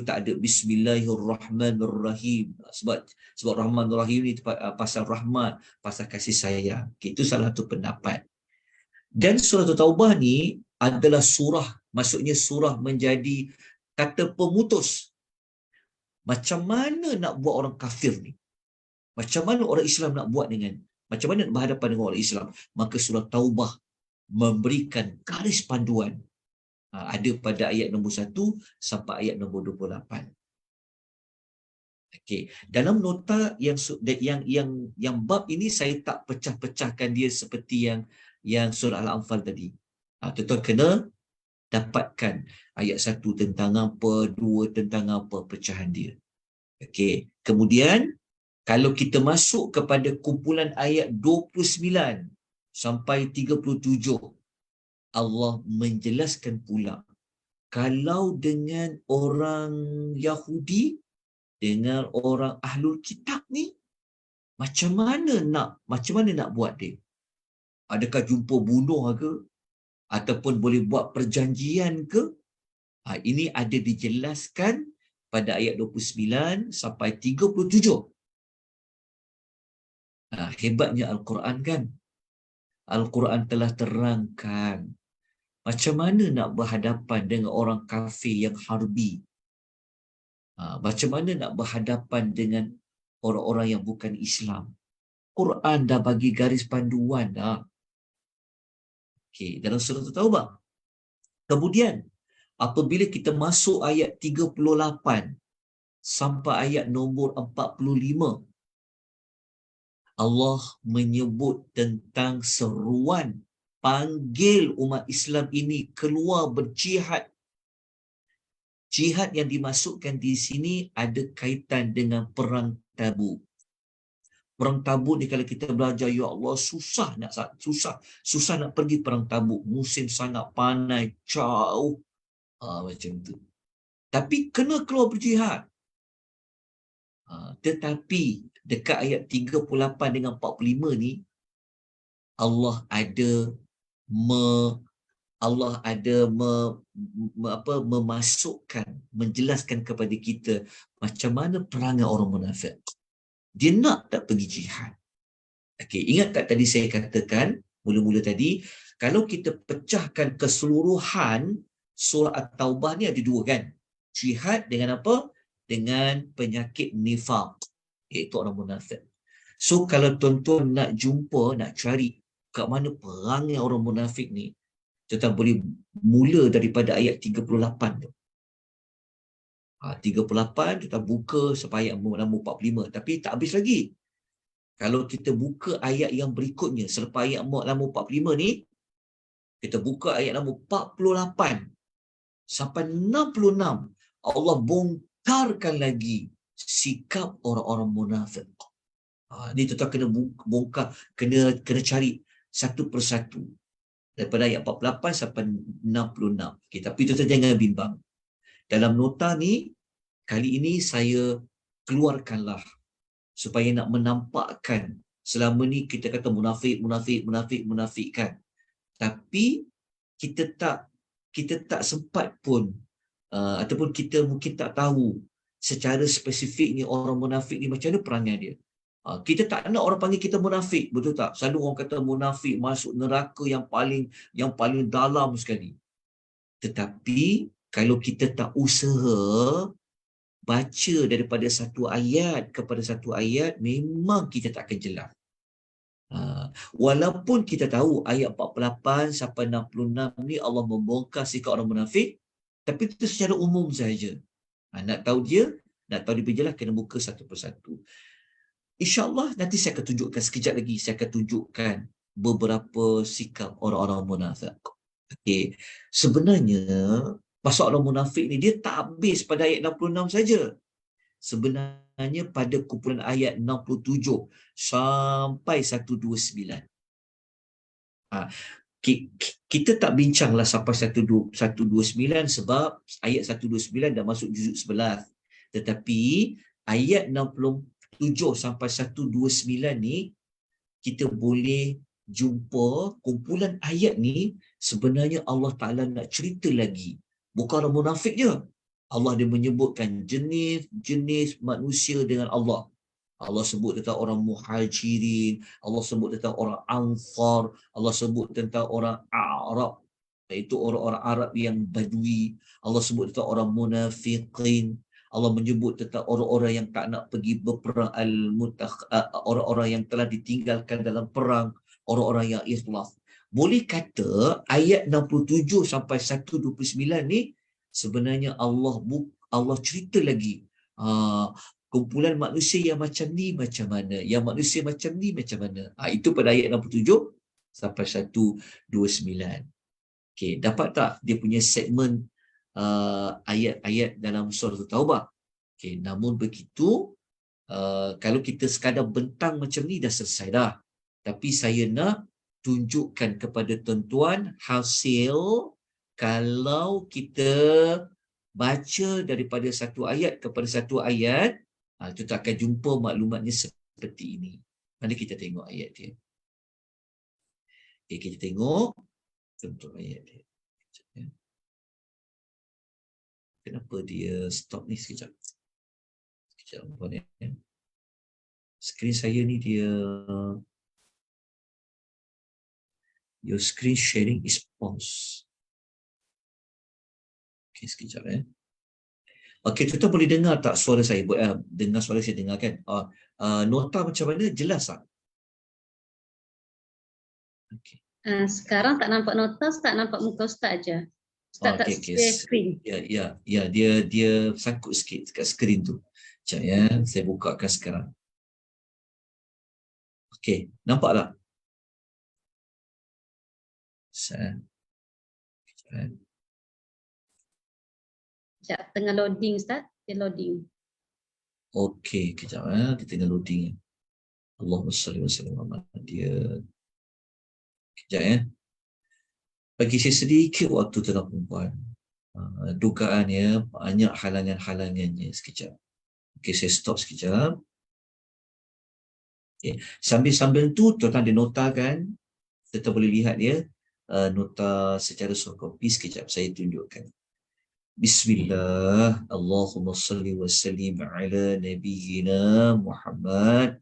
tak ada bismillahirrahmanirrahim. Sebab Rahman Rahim ni pasal rahmat, pasal kasih sayang. Okay, itu salah satu pendapat. Dan surah Taubah ni adalah surah, maksudnya surah menjadi kata pemutus. Macam mana nak buat orang kafir ni? Macam mana orang Islam nak buat macam mana nak berhadapan dengan orang Islam? Maka surah Taubah memberikan garis panduan. Ada pada ayat nombor 1 sampai ayat nombor 28. Okey, dalam nota yang bab ini saya tak pecah-pecahkan dia seperti yang surah Al-Anfal tadi. Tuan-tuan kena dapatkan ayat 1 tentang apa, 2 tentang apa, pecahan dia. Okey, kemudian kalau kita masuk kepada kumpulan ayat 29 sampai 37, Allah menjelaskan pula kalau dengan orang Yahudi, dengan orang Ahlul Kitab ni, macam mana nak buat dia? Adakah jumpa bunuh ke? Ataupun boleh buat perjanjian ke? Ini ada dijelaskan pada ayat 29 sampai 37. Hebatnya Al-Quran kan? Al-Quran telah terangkan macam mana nak berhadapan dengan orang kafir yang harbi. Macam mana nak berhadapan dengan orang-orang yang bukan Islam. Quran dah bagi garis panduan dah. Okey, dalam surah Taubah. Kemudian, apabila kita masuk ayat 38 sampai ayat nombor 45, Allah menyebut tentang seruan panggil umat Islam ini keluar berjihad. Jihad yang dimasukkan di sini ada kaitan dengan perang Tabuk. Perang Tabuk ni kalau kita belajar, ya Allah, susah nak pergi perang Tabuk. Musim sangat panas, jauh. Macam tu. Tapi kena keluar berjihad. Tetapi dekat ayat 38 dengan 45 ni, Allah ada memasukkan, menjelaskan kepada kita macam mana perangai orang munafik. Dia nak tak pergi jihad. Okey, ingat tak tadi saya katakan mula-mula tadi, kalau kita pecahkan keseluruhan surah At-Taubah ni ada 2 kan? Jihad dengan apa? Dengan penyakit nifaq, iaitu orang munafik. So kalau tuan-tuan nak jumpa, nak cari kat mana perangai orang munafik ni, tuan-tuan boleh mula daripada ayat 38 tu. 38 kita buka sampai ayat nombor 45, tapi tak habis lagi. Kalau kita buka ayat yang berikutnya selepas ayat nombor 45 ni, kita buka ayat nombor 48 sampai 66, Allah bongkarkan lagi sikap orang-orang munafik. Ni tuan-tuan kena bongkar, kena cari satu persatu daripada ayat 48 sampai 66. Okay, tapi tuan-tuan jangan bimbang. Dalam nota ni, kali ini saya keluarkanlah supaya nak menampakkan selama ni kita kata munafik kan. Tapi kita tak sempat pun ataupun kita mungkin tak tahu secara spesifiknya orang munafik ni macam mana perangai dia. Kita tak nak orang panggil kita munafik, betul tak? Selalu orang kata munafik masuk neraka yang paling dalam sekali. Tetapi kalau kita tak usaha baca daripada satu ayat kepada satu ayat, memang kita tak akan jelas. Walaupun kita tahu ayat 48 sampai 66 ni Allah membongkar sikap orang munafik, tapi itu secara umum saja. Nak tahu dia lebih jelas, kena buka satu persatu. InsyaAllah nanti saya akan tunjukkan sekejap lagi, saya akan tunjukkan beberapa sikap orang-orang munafik. Okey, sebenarnya pasal orang munafik ni dia tak habis pada ayat 66 saja. Sebenarnya pada kumpulan ayat 67 sampai 129. Ha, kita tak bincanglah sampai 129 sebab ayat 129 dah masuk juzuk 11. Tetapi ayat 67 sampai 129 ni kita boleh jumpa kumpulan ayat ni sebenarnya Allah Ta'ala nak cerita lagi. Bukan orang munafik je. Allah dia menyebutkan jenis-jenis manusia dengan Allah. Allah sebut tentang orang muhajirin, Allah sebut tentang orang ansar, Allah sebut tentang orang Arab, iaitu orang-orang Arab yang badui. Allah sebut tentang orang munafiqin. Allah menyebut tentang orang-orang yang tak nak pergi berperang, orang-orang yang telah ditinggalkan dalam perang, orang-orang yang ikhlas. Boleh kata ayat 67 sampai 129 ni sebenarnya Allah cerita lagi kumpulan manusia yang macam ni macam mana, yang manusia macam ni macam mana. Itu pada ayat 67 sampai 129. Okey, dapat tak dia punya segmen ayat-ayat dalam surah Taubah? Okey, namun begitu kalau kita sekadar bentang macam ni dah selesai dah. Tapi saya nak tunjukkan kepada tuan-tuan hasil kalau kita baca daripada satu ayat kepada satu ayat, kita akan jumpa maklumatnya seperti ini. Mari kita tengok ayat dia. Okay, kita tengok contoh ayat dia. Kenapa dia stop ni sekejap? Sekejap. Skrin saya ni dia... Your screen sharing is paused. Okay, sekejap Okey, tuan-tuan boleh dengar tak suara saya? Dengar suara saya, dengar kan? Nota macam mana? Jelas tak? Okay. Sekarang tak nampak nota, tak nampak muka Ustaz aja. Ustaz tak share screen. Ya, dia sangkut sikit dekat skrin tu. Sekejap ya, saya bukakan sekarang. Okey, nampak tak? Sekejap. Sekejap, tengah loading Ustaz. Dia loading. Okey, kejap dia tengah loading. Allahumma salli wa sallim ala dia. Kejap bagi saya sedikit waktu tuan perempuan. Dugaannya banyak halangan-halangannya. Sekejap. Okey, saya stop sekejap. Okay. Sambil-sambil tu tuan-tuan ada nota kan? Kita boleh lihat dia nota secara soft copy. Sekejap saya tunjukkan. Bismillah, Allahumma salli wa sallim ala nabiyyina Muhammad.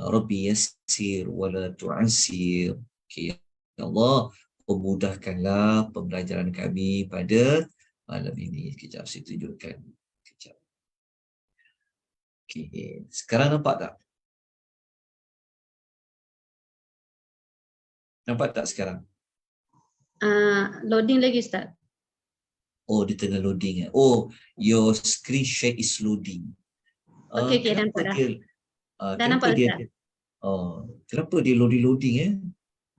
Rabbi yassir wa la tu'assir. Okay. Ya Allah, pemudahkanlah pembelajaran kami pada malam ini. Sekejap saya tunjukkan. Sekejap. Okay. Sekarang nampak tak? Nampak tak sekarang? Loading lagi Ustaz. Oh, dia tengah loading. Oh, your screen share is loading. Okey, nampak dah. Dah nampak dia, kenapa dia loading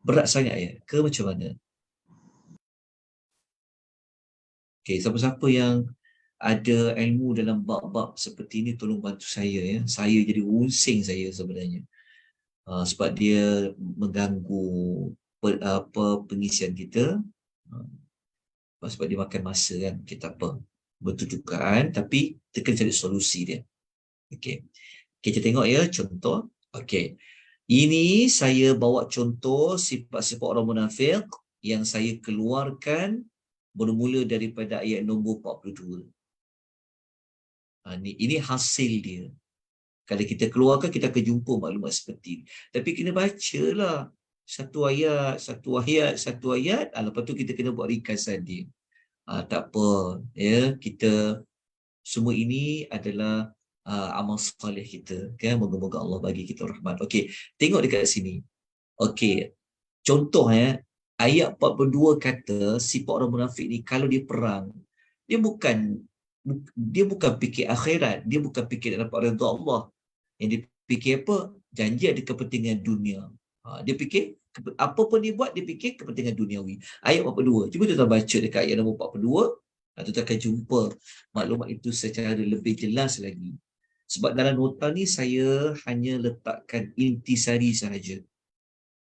Berat sangat ke macam mana? Okey, siapa-siapa yang ada ilmu dalam bab-bab seperti ini tolong bantu saya Saya jadi unsing saya sebenarnya. Sebab dia mengganggu pengisian kita. Sebab dia makan masa kan, kita apa, betul juga kan, tapi kita kena cari solusi dia. Okey, kita tengok contoh. Okey, ini saya bawa contoh sifat-sifat orang munafik yang saya keluarkan bermula daripada ayat nombor 42. Ini hasil dia. Kalau kita keluarkan, kita akan jumpa maklumat seperti ini. Tapi kena bacalah satu ayat, lepas tu kita kena buat ringkasan dia. Tak apa, kita semua ini adalah amal soleh kita, kan? Moga-moga Allah bagi kita rahmat. Okey, tengok dekat sini. Okey, contoh ayat 42 kata sifat orang munafik ni kalau dia perang, dia bukan fikir akhirat, dia bukan fikir dapat redha Allah. Yang dia fikir apa? Janji ada kepentingan dunia. Dia fikir, apa pun dia buat, dia fikir kepentingan duniawi. Ayat 42. Cuba tuan baca dekat ayat nombor 42. Tuan akan jumpa maklumat itu secara lebih jelas lagi. Sebab dalam nota ni saya hanya letakkan intisari sahaja.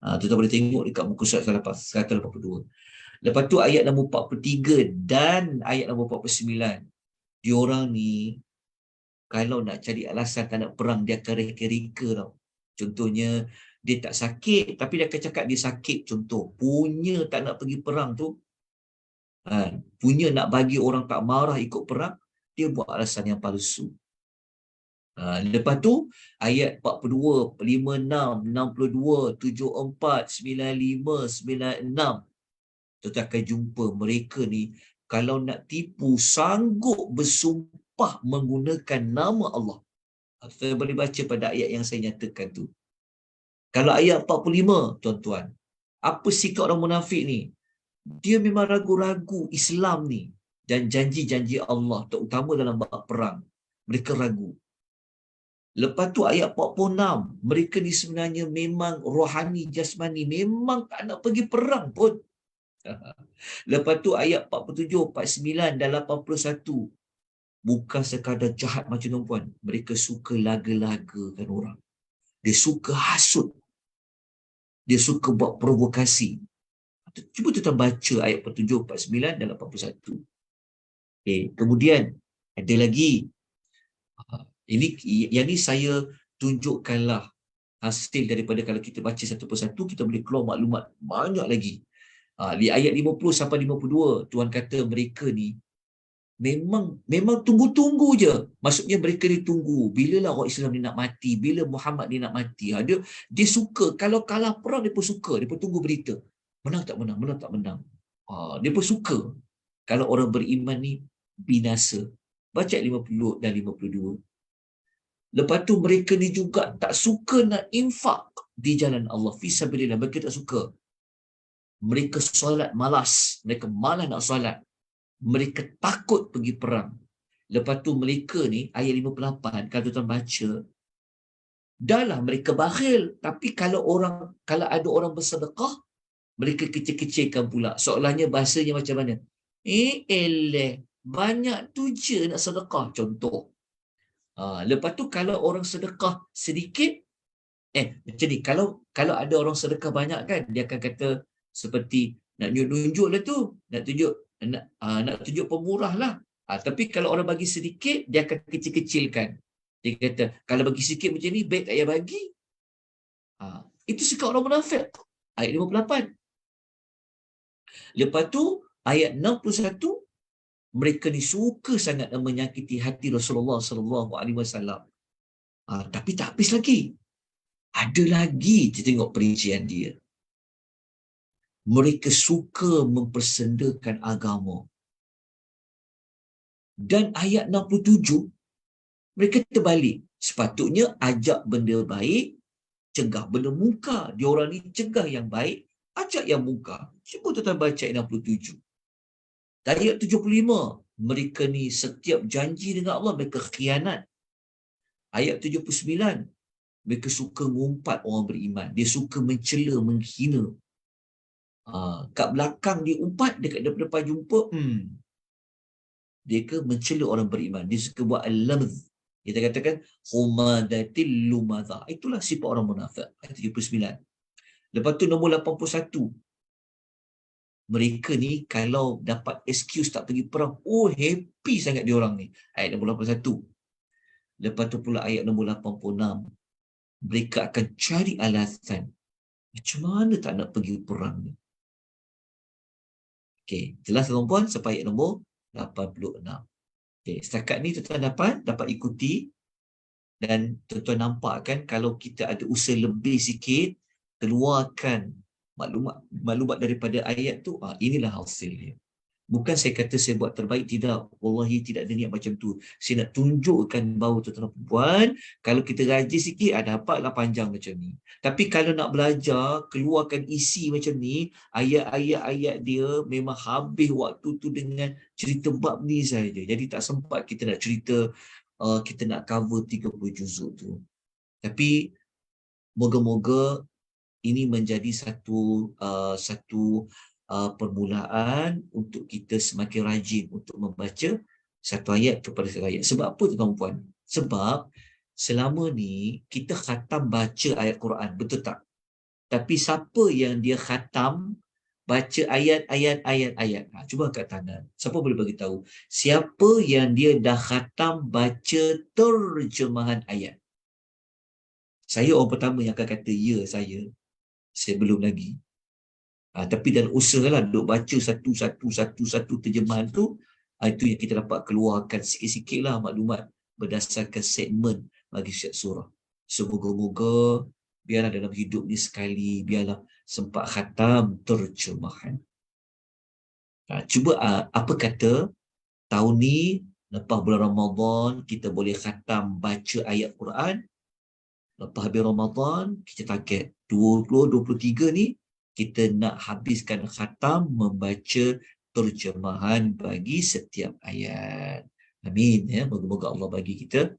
Tuan boleh tengok dekat muka surat 182. Lepas tu ayat nombor 43 dan ayat nombor 49. Diorang ni kalau nak cari alasan tak nak perang, dia akan reka-reka tau. Contohnya, dia tak sakit, tapi dia akan cakap dia sakit. Contoh, punya tak nak pergi perang tu, punya nak bagi orang tak marah ikut perang, dia buat alasan yang palsu. Lepas tu, ayat 42, 56, 62, 74, 95, 96, kita akan jumpa mereka ni, kalau nak tipu, sanggup bersumpah menggunakan nama Allah. Saya boleh baca pada ayat yang saya nyatakan tu. Kalau ayat 45, tuan-tuan, apa sikap orang munafik ni? Dia memang ragu-ragu Islam ni dan janji-janji Allah, terutama dalam bab perang. Mereka ragu. Lepas tu ayat 46, mereka ni sebenarnya memang rohani, jasmani, memang tak nak pergi perang pun. Lepas tu ayat 47, 49 dan 81, bukan sekadar jahat macam tuan-puan, mereka suka laga-lagakan orang. Dia suka hasut. Dia suka buat provokasi. Cuba tuan baca ayat 47, 49 dan 81. Kemudian ada lagi. Ini yang ni saya tunjukkanlah hasil daripada kalau kita baca satu persatu, kita boleh keluar maklumat banyak lagi. Di ayat 50 sampai 52, Tuhan kata mereka ni memang tunggu-tunggu je. Maksudnya mereka ni tunggu bilalah orang Islam ni nak mati, bila Muhammad ni nak mati. Dia suka, kalau kalah perang dia pun suka, dia pun tunggu berita. Menang tak menang, menang tak menang. Dia pun suka kalau orang beriman ni binasa. Baca 50 dan 52. Lepas tu mereka ni juga tak suka nak infak di jalan Allah, fi sabilillah. Mereka tak suka. Mereka solat malas, mereka malas nak solat. Mereka takut pergi perang. Lepas tu mereka ni, ayat 58, kalau tuan baca, dahlah mereka bakhil, tapi kalau ada orang bersedekah, mereka kecil-kecilkan pula. Seolahnya bahasanya macam mana? Banyak tu je nak sedekah, contoh. Lepas tu kalau orang sedekah sedikit, macam ni, kalau ada orang sedekah banyak kan, dia akan kata seperti nak nunjuk lah tu, nak tunjuk pemurah lah. Tapi kalau orang bagi sedikit, dia akan kecil-kecilkan. Dia kata, kalau bagi sikit macam ni, baik tak payah bagi. Itu sikap orang munafik. Ayat 58. Lepas tu, ayat 61, mereka ni suka sangat menyakiti hati Rasulullah SAW. Tapi tak habis lagi. Ada lagi, kita tengok perincian dia. Mereka suka mempersendakan agama. Dan ayat 67, mereka terbalik. Sepatutnya ajak benda baik, cegah benda munkar. Diorang ni cegah yang baik, ajak yang munkar. Cuba tuan baca ayat 67. Ayat 75, mereka ni setiap janji dengan Allah, mereka khianat. Ayat 79, mereka suka ngumpat orang beriman. Dia suka mencela, menghina. Kat belakang dia umpat, dekat depan jumpa, dia ke mencela orang beriman. Dia suka buat al-lamz. Kita katakan humadatil lumadha. Itulah sifat orang munafik. Ayat 79. Lepas tu nombor 81. Mereka ni kalau dapat excuse tak pergi perang, happy sangat dia orang ni. Ayat nombor 81. Lepas tu pula ayat nombor 86. Mereka akan cari alasan. Macam mana tak nak pergi perang ni? Okey, jelas tuan-tuan sampai ayat nombor 86. Okey, setakat ni tuan-tuan dapat ikuti, dan tuan-tuan nampak kan kalau kita ada usaha lebih sikit, keluarkan maklumat daripada ayat tu, inilah hasil dia. Bukan saya kata saya buat terbaik, tidak. Wallahi tidak ada niat macam tu. Saya nak tunjukkan bahawa tuan-tuan perempuan, kalau kita rajin sikit, dapatlah panjang macam ni. Tapi kalau nak belajar, keluarkan isi macam ni, ayat-ayat dia memang habis waktu tu dengan cerita bab ni saja. Jadi tak sempat kita nak cerita, kita nak cover 30 juzuk tu. Tapi moga-moga ini menjadi satu permulaan untuk kita semakin rajin untuk membaca satu ayat kepada satu ayat. Sebab apa tuan-puan? Sebab selama ni kita khatam baca ayat Quran, betul tak? Tapi siapa yang dia khatam baca ayat-ayat. Cuba angkat tangan. Siapa boleh bagi tahu? Siapa yang dia dah khatam baca terjemahan ayat? Saya orang pertama yang akan kata ya, saya belum lagi. Tapi dalam usahalah duk baca satu terjemahan tu, itu yang kita dapat keluarkan sikit-sikit lah maklumat berdasarkan segmen bagi setiap surah. Semoga-moga biarlah dalam hidup ni sekali, biarlah sempat khatam terjemahan. Cuba apa kata tahun ni lepas bulan Ramadan kita boleh khatam baca ayat Quran. Lepas habis Ramadan kita target 2023 ni kita nak habiskan khatam membaca terjemahan bagi setiap ayat. Amin ya. Moga-moga Allah bagi kita,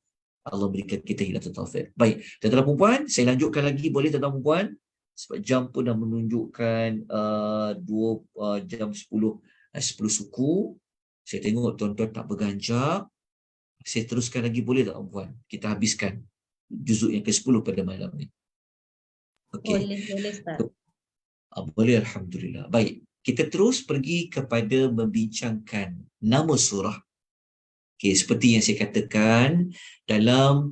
Allah berikan kita hidayatul taufik. Baik, tuan-tuan dan puan, saya lanjutkan lagi boleh tuan-tuan dan puan? Sebab jam pun dah menunjukkan jam 10 suku. Saya tengok tuan-tuan tak berganjak. Saya teruskan lagi boleh tak puan? Kita habiskan juzuk yang ke-10 pada malam ni. Okey. Boleh Ustaz. Boleh, alhamdulillah. Baik, kita terus pergi kepada membincangkan nama surah. Okey, seperti yang saya katakan dalam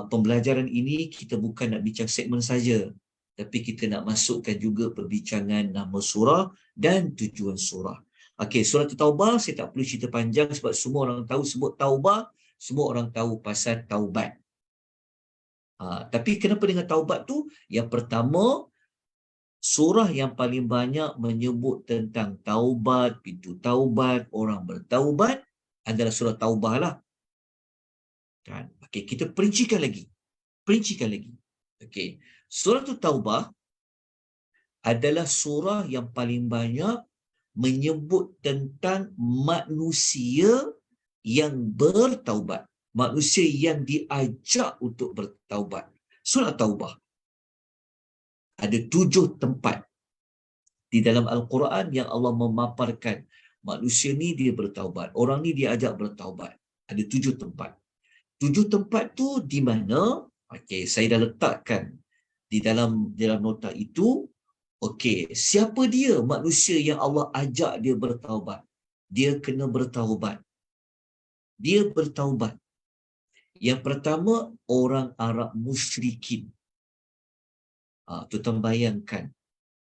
pembelajaran ini kita bukan nak bincang segmen saja, tapi kita nak masukkan juga perbincangan nama surah dan tujuan surah. Okey, surah Taubah saya tak perlu cerita panjang sebab semua orang tahu sebut Taubah, semua orang tahu pasal taubat. Tapi kenapa dengan taubat tu? Yang pertama, surah yang paling banyak menyebut tentang taubat, pintu taubat, orang bertaubat adalah surah Taubah lah. Kan? Okey, kita perincikan lagi. Okey, surah Taubah adalah surah yang paling banyak menyebut tentang manusia yang bertaubat. Manusia yang diajak untuk bertaubat. Surah Taubah ada 7 tempat di dalam Al-Quran yang Allah memaparkan manusia ni dia bertaubat, orang ni diajak bertaubat. Ada 7 tempat. 7 tempat tu di mana? Okey, saya dah letakkan di dalam nota itu. Okey, siapa dia manusia yang Allah ajak dia bertaubat? Dia kena bertaubat. Dia bertaubat. Yang pertama, orang Arab musyrikin. Tuan bayangkan,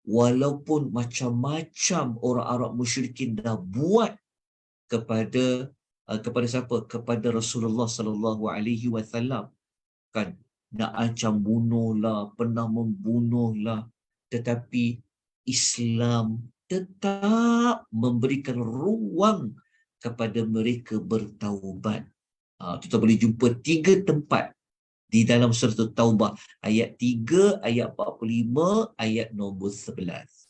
walaupun macam-macam orang Arab musyrikin dah buat kepada siapa? Kepada Rasulullah sallallahu alaihi wasallam, kan, nak ancam bunuhlah, pernah membunuhlah, tetapi Islam tetap memberikan ruang kepada mereka bertaubat. Kita boleh jumpa 3 tempat di dalam surah Taubah, ayat 3, ayat 45, ayat nombor 11.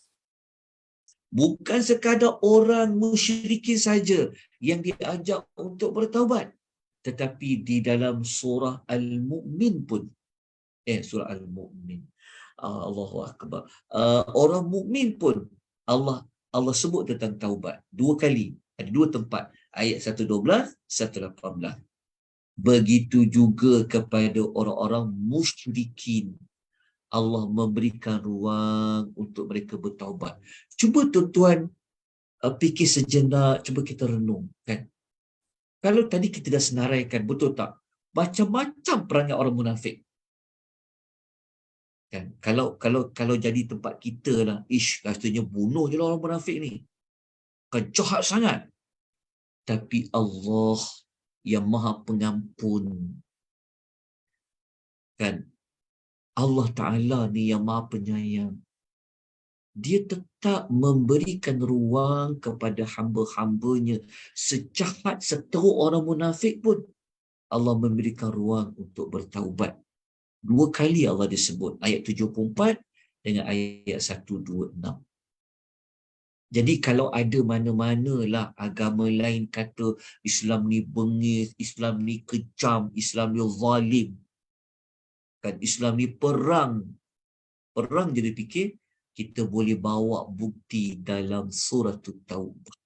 Bukan sekadar orang musyrikin saja yang diajak untuk bertaubat, tetapi di dalam surah Al-Mu'min pun, surah Al-Mu'min, Allahu Akbar, orang mukmin pun Allah sebut tentang taubat 2 kali, ada 2 tempat, ayat 112, 118. Begitu juga kepada orang-orang musyrikin, Allah memberikan ruang untuk mereka bertaubat. Cuba tuan-tuan fikir sejenak, cuba kita renung, kan? Kalau tadi kita dah senaraikan, betul tak? Macam-macam perangai orang munafik. Kan? Kalau jadi tempat kita lah, rasanya bunuh je lah orang munafik ni. Kan jahat sangat. Tapi Allah yang Maha Pengampun, kan, Allah Ta'ala ni yang Maha Penyayang, dia tetap memberikan ruang kepada hamba-hambanya. Sejahat seteruk orang munafik pun Allah memberikan ruang untuk bertaubat. 2 kali Allah disebut, ayat 74 dengan ayat 126. Jadi kalau ada mana-manalah agama lain kata Islam ni bengis, Islam ni kejam, Islam ni zalim, kan, Islam ni perang, perang jadi fikir, kita boleh bawa bukti dalam surah Taubah.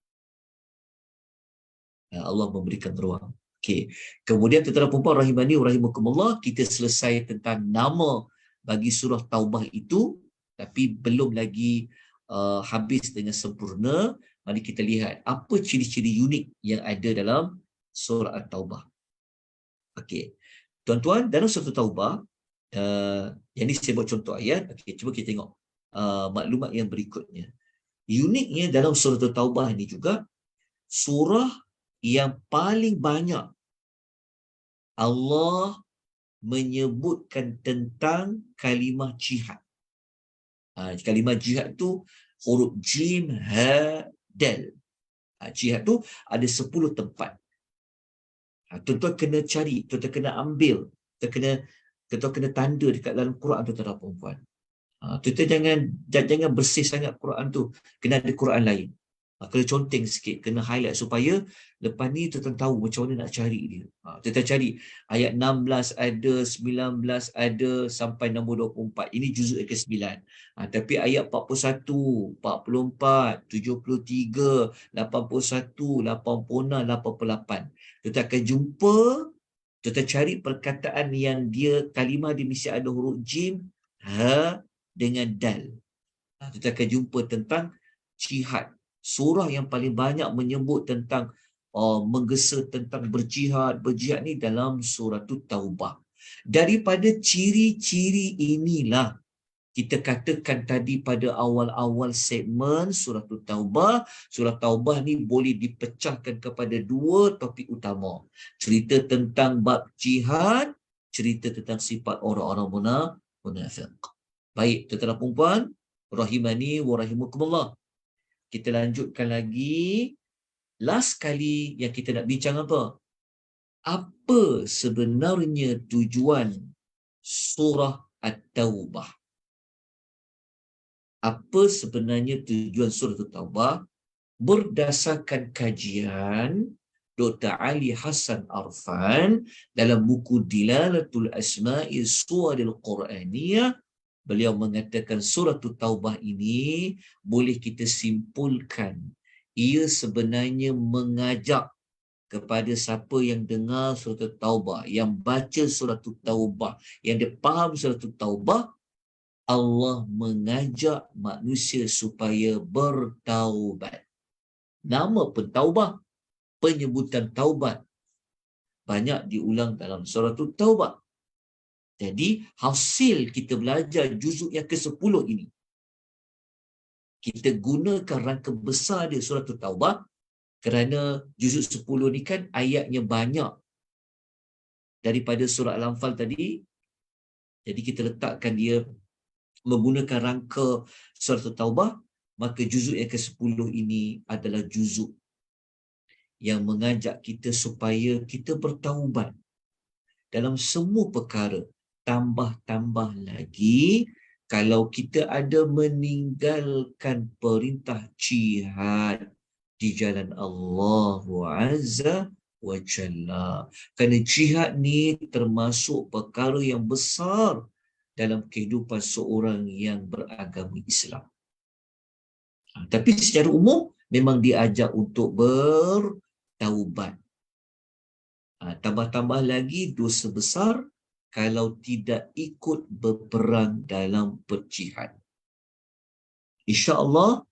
Allah memberikan ruang. Okey. Kemudian tuan-tuan dan puan rahimani wa rahimakumullah, kita selesai tentang nama bagi surah Taubah itu, tapi belum lagi habis dengan sempurna. Mari kita lihat apa ciri-ciri unik yang ada dalam surah At-Taubah. Okey. Tuan-tuan, dalam surah Taubah, yang ini saya buat contoh ayat. Okey, cuba kita tengok maklumat yang berikutnya. Uniknya dalam surah Taubah ini juga, surah yang paling banyak Allah menyebutkan tentang kalimah jihad. Kalimah jihad tu huruf jim, ha, dal. Jihad tu ada 10 tempat. Tuan-tuan kena cari, tuan-tuan kena ambil, tuan-tuan kena tanda dekat dalam Quran, tuan-tuan dan puan-puan. Tuan-tuan jangan bersih sangat Quran tu. Kena ada Quran lain. Kena conteng sikit, kena highlight supaya lepas ni tuan-tuan tahu macam mana nak cari dia. Tuan-tuan cari ayat 16 ada, 19 ada sampai nombor 24. Ini juzuk yang ke-9. Tapi ayat 41, 44, 73, 81, 86, 88. Tuan-tuan akan jumpa, tuan-tuan cari perkataan yang dia kalimah dia mesti ada huruf jim, ha dengan dal. Kita akan jumpa tentang jihad. Surah yang paling banyak menyebut tentang menggesa tentang berjihad. Berjihad ni dalam surah Taubah. Daripada ciri-ciri inilah kita katakan tadi pada awal-awal segmen surah Taubah. Surah Taubah ni boleh dipecahkan kepada 2 topik utama. Cerita tentang bab jihad, cerita tentang sifat orang-orang munafik. Baik, tuan-tuan dan puan-puan, rahimani wa rahimakumullah. Kita lanjutkan lagi. Last kali yang kita nak bincang apa? Apa sebenarnya tujuan surah At-Taubah? Apa sebenarnya tujuan surah At-Taubah? Berdasarkan kajian Dr. Ali Hassan Arfan dalam buku Dilalatul Asma'i Suwaril Quraniyah, beliau mengatakan surah Taubah ini boleh kita simpulkan ia sebenarnya mengajak kepada siapa yang dengar surah Taubah, yang baca surah Taubah, yang dia faham surah Taubah, Allah mengajak manusia supaya bertaubat. Nama pun Taubah, penyebutan taubat banyak diulang dalam surah Taubah. Jadi, hasil kita belajar juzuk yang ke-10 ini, kita gunakan rangka besar dia surah Taubah, kerana juzuk 10 ni kan ayatnya banyak daripada surah Al-Anfal tadi. Jadi, kita letakkan dia menggunakan rangka surah Taubah, maka juzuk yang ke-10 ini adalah juzuk yang mengajak kita supaya kita bertaubat dalam semua perkara. Tambah-tambah lagi, kalau kita ada meninggalkan perintah jihad di jalan Allah Azza wa Jalla. Kerana jihad ni termasuk perkara yang besar dalam kehidupan seorang yang beragama Islam. Tapi secara umum, memang diajak untuk bertaubat. Tambah-tambah lagi dosa besar kalau tidak ikut berperang dalam berjihad. InsyaAllah,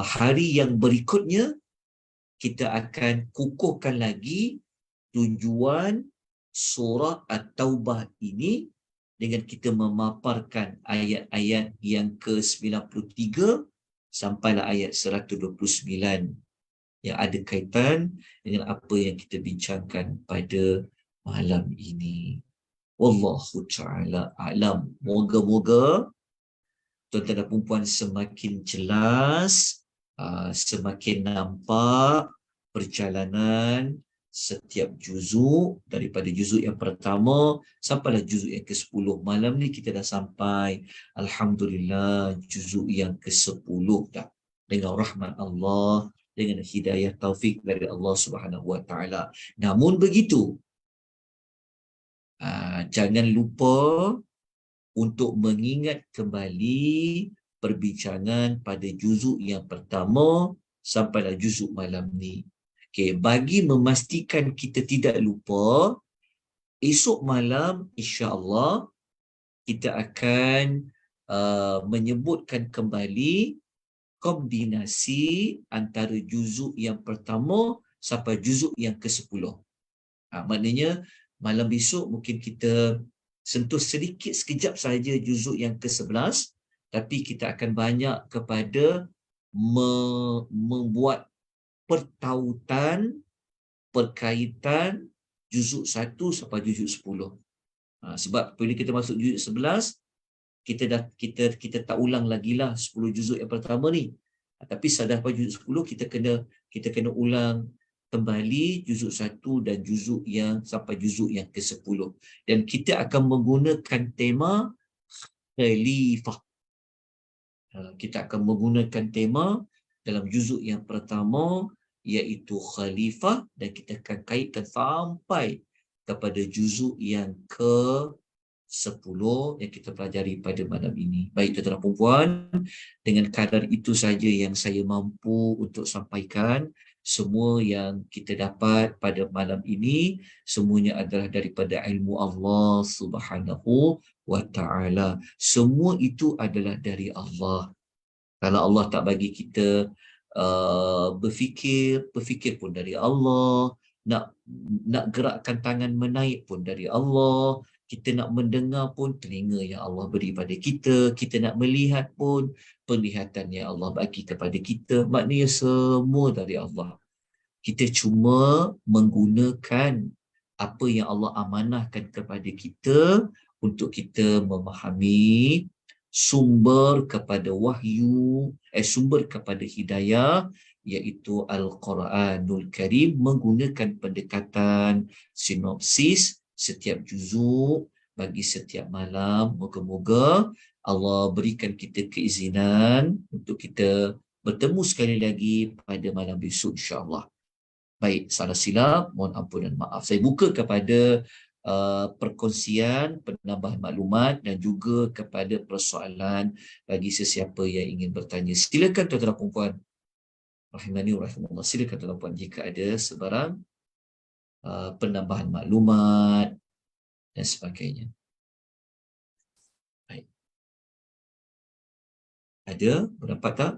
hari yang berikutnya, kita akan kukuhkan lagi tujuan surah At-Taubah ini dengan kita memaparkan ayat-ayat yang ke-93 sampailah ayat 129 yang ada kaitan dengan apa yang kita bincangkan pada malam ini. Wallahu ta'ala a'lam. Moga-moga tuan-tuan dan puan-puan semakin jelas, semakin nampak perjalanan setiap juzuk, daripada juzuk yang pertama sampailah juzuk yang ke-10. Malam ni kita dah sampai, alhamdulillah, juzuk yang ke-10 dah. Dengan rahmat Allah, dengan hidayah taufik dari Allah Subhanahu wa taala. Namun begitu, jangan lupa untuk mengingat kembali perbincangan pada juzuk yang pertama sampailah juzuk malam ni. Okey, bagi memastikan kita tidak lupa, esok malam insya-Allah kita akan menyebutkan kembali kombinasi antara juzuk yang pertama sampai juzuk yang ke-10. Maknanya malam besok mungkin kita sentuh sedikit sekejap saja juzuk yang ke-11, tapi kita akan banyak kepada membuat pertautan, perkaitan juzuk 1 sampai juzuk 10. Sebab bila kita masuk juzuk 11, kita tak ulang lagi lah 10 juzuk yang pertama ni. Tapi sadar pada juzuk 10 kita kena ulang kembali juzuk 1 dan juzuk yang sampai juzuk yang ke-10. Dan kita akan menggunakan tema khalifah. Kita akan menggunakan tema dalam juzuk yang pertama iaitu khalifah, dan kita akan kaitkan sampai kepada juzuk yang ke-10 yang kita pelajari pada malam ini. Baik tuan-tuan dan puan, dengan kadar itu saja yang saya mampu untuk sampaikan. Semua yang kita dapat pada malam ini semuanya adalah daripada ilmu Allah Subhanahu wa ta'ala. Semua itu adalah dari Allah. Kalau Allah tak bagi kita berfikir pun dari Allah, nak gerakkan tangan menaik pun dari Allah, kita nak mendengar pun telinga yang Allah beri pada kita, kita nak melihat pun penglihatan yang Allah bagi kepada kita, maknanya semua dari Allah. Kita cuma menggunakan apa yang Allah amanahkan kepada kita untuk kita memahami sumber kepada wahyu, sumber kepada hidayah, iaitu Al-Quranul Karim, menggunakan pendekatan sinopsis setiap juzuk bagi setiap malam. Moga-moga Allah berikan kita keizinan untuk kita bertemu sekali lagi pada malam besok insya-Allah. Baik, salah silap, mohon ampun dan maaf. Saya buka kepada perkongsian, penambahan maklumat dan juga kepada persoalan bagi sesiapa yang ingin bertanya. Silakan tuan-tuan dan puan-puan. Rahimani wa rahimahullah. Silakan tuan-tuan dan puan jika ada sebarang penambahan maklumat dan sebagainya. Baik. Ada? Berdapat tak?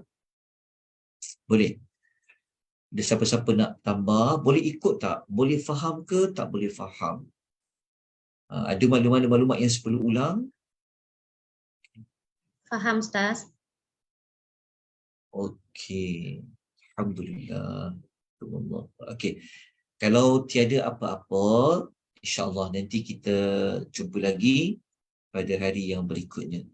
Boleh. Ada siapa-siapa nak tambah? Boleh ikut tak? Boleh faham ke tak boleh faham? Ada maklumat-maklumat yang perlu ulang? Faham, Ustaz. Okey. Alhamdulillah. Okey. Kalau tiada apa-apa, insya-Allah nanti kita jumpa lagi pada hari yang berikutnya.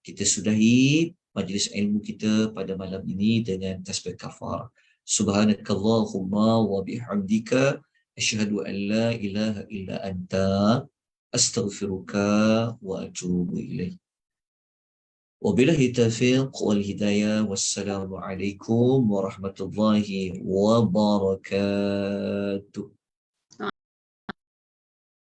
Kita sudahi majlis ilmu kita pada malam ini dengan tasbih kafar. Subhanakallahumma wa bihamdika asyhadu an la ilaha illa anta astaghfiruka wa atubu ilaik. Wabillahi taufiq wal hidayah. Wassalamu alaikum warahmatullahi wabarakatuh.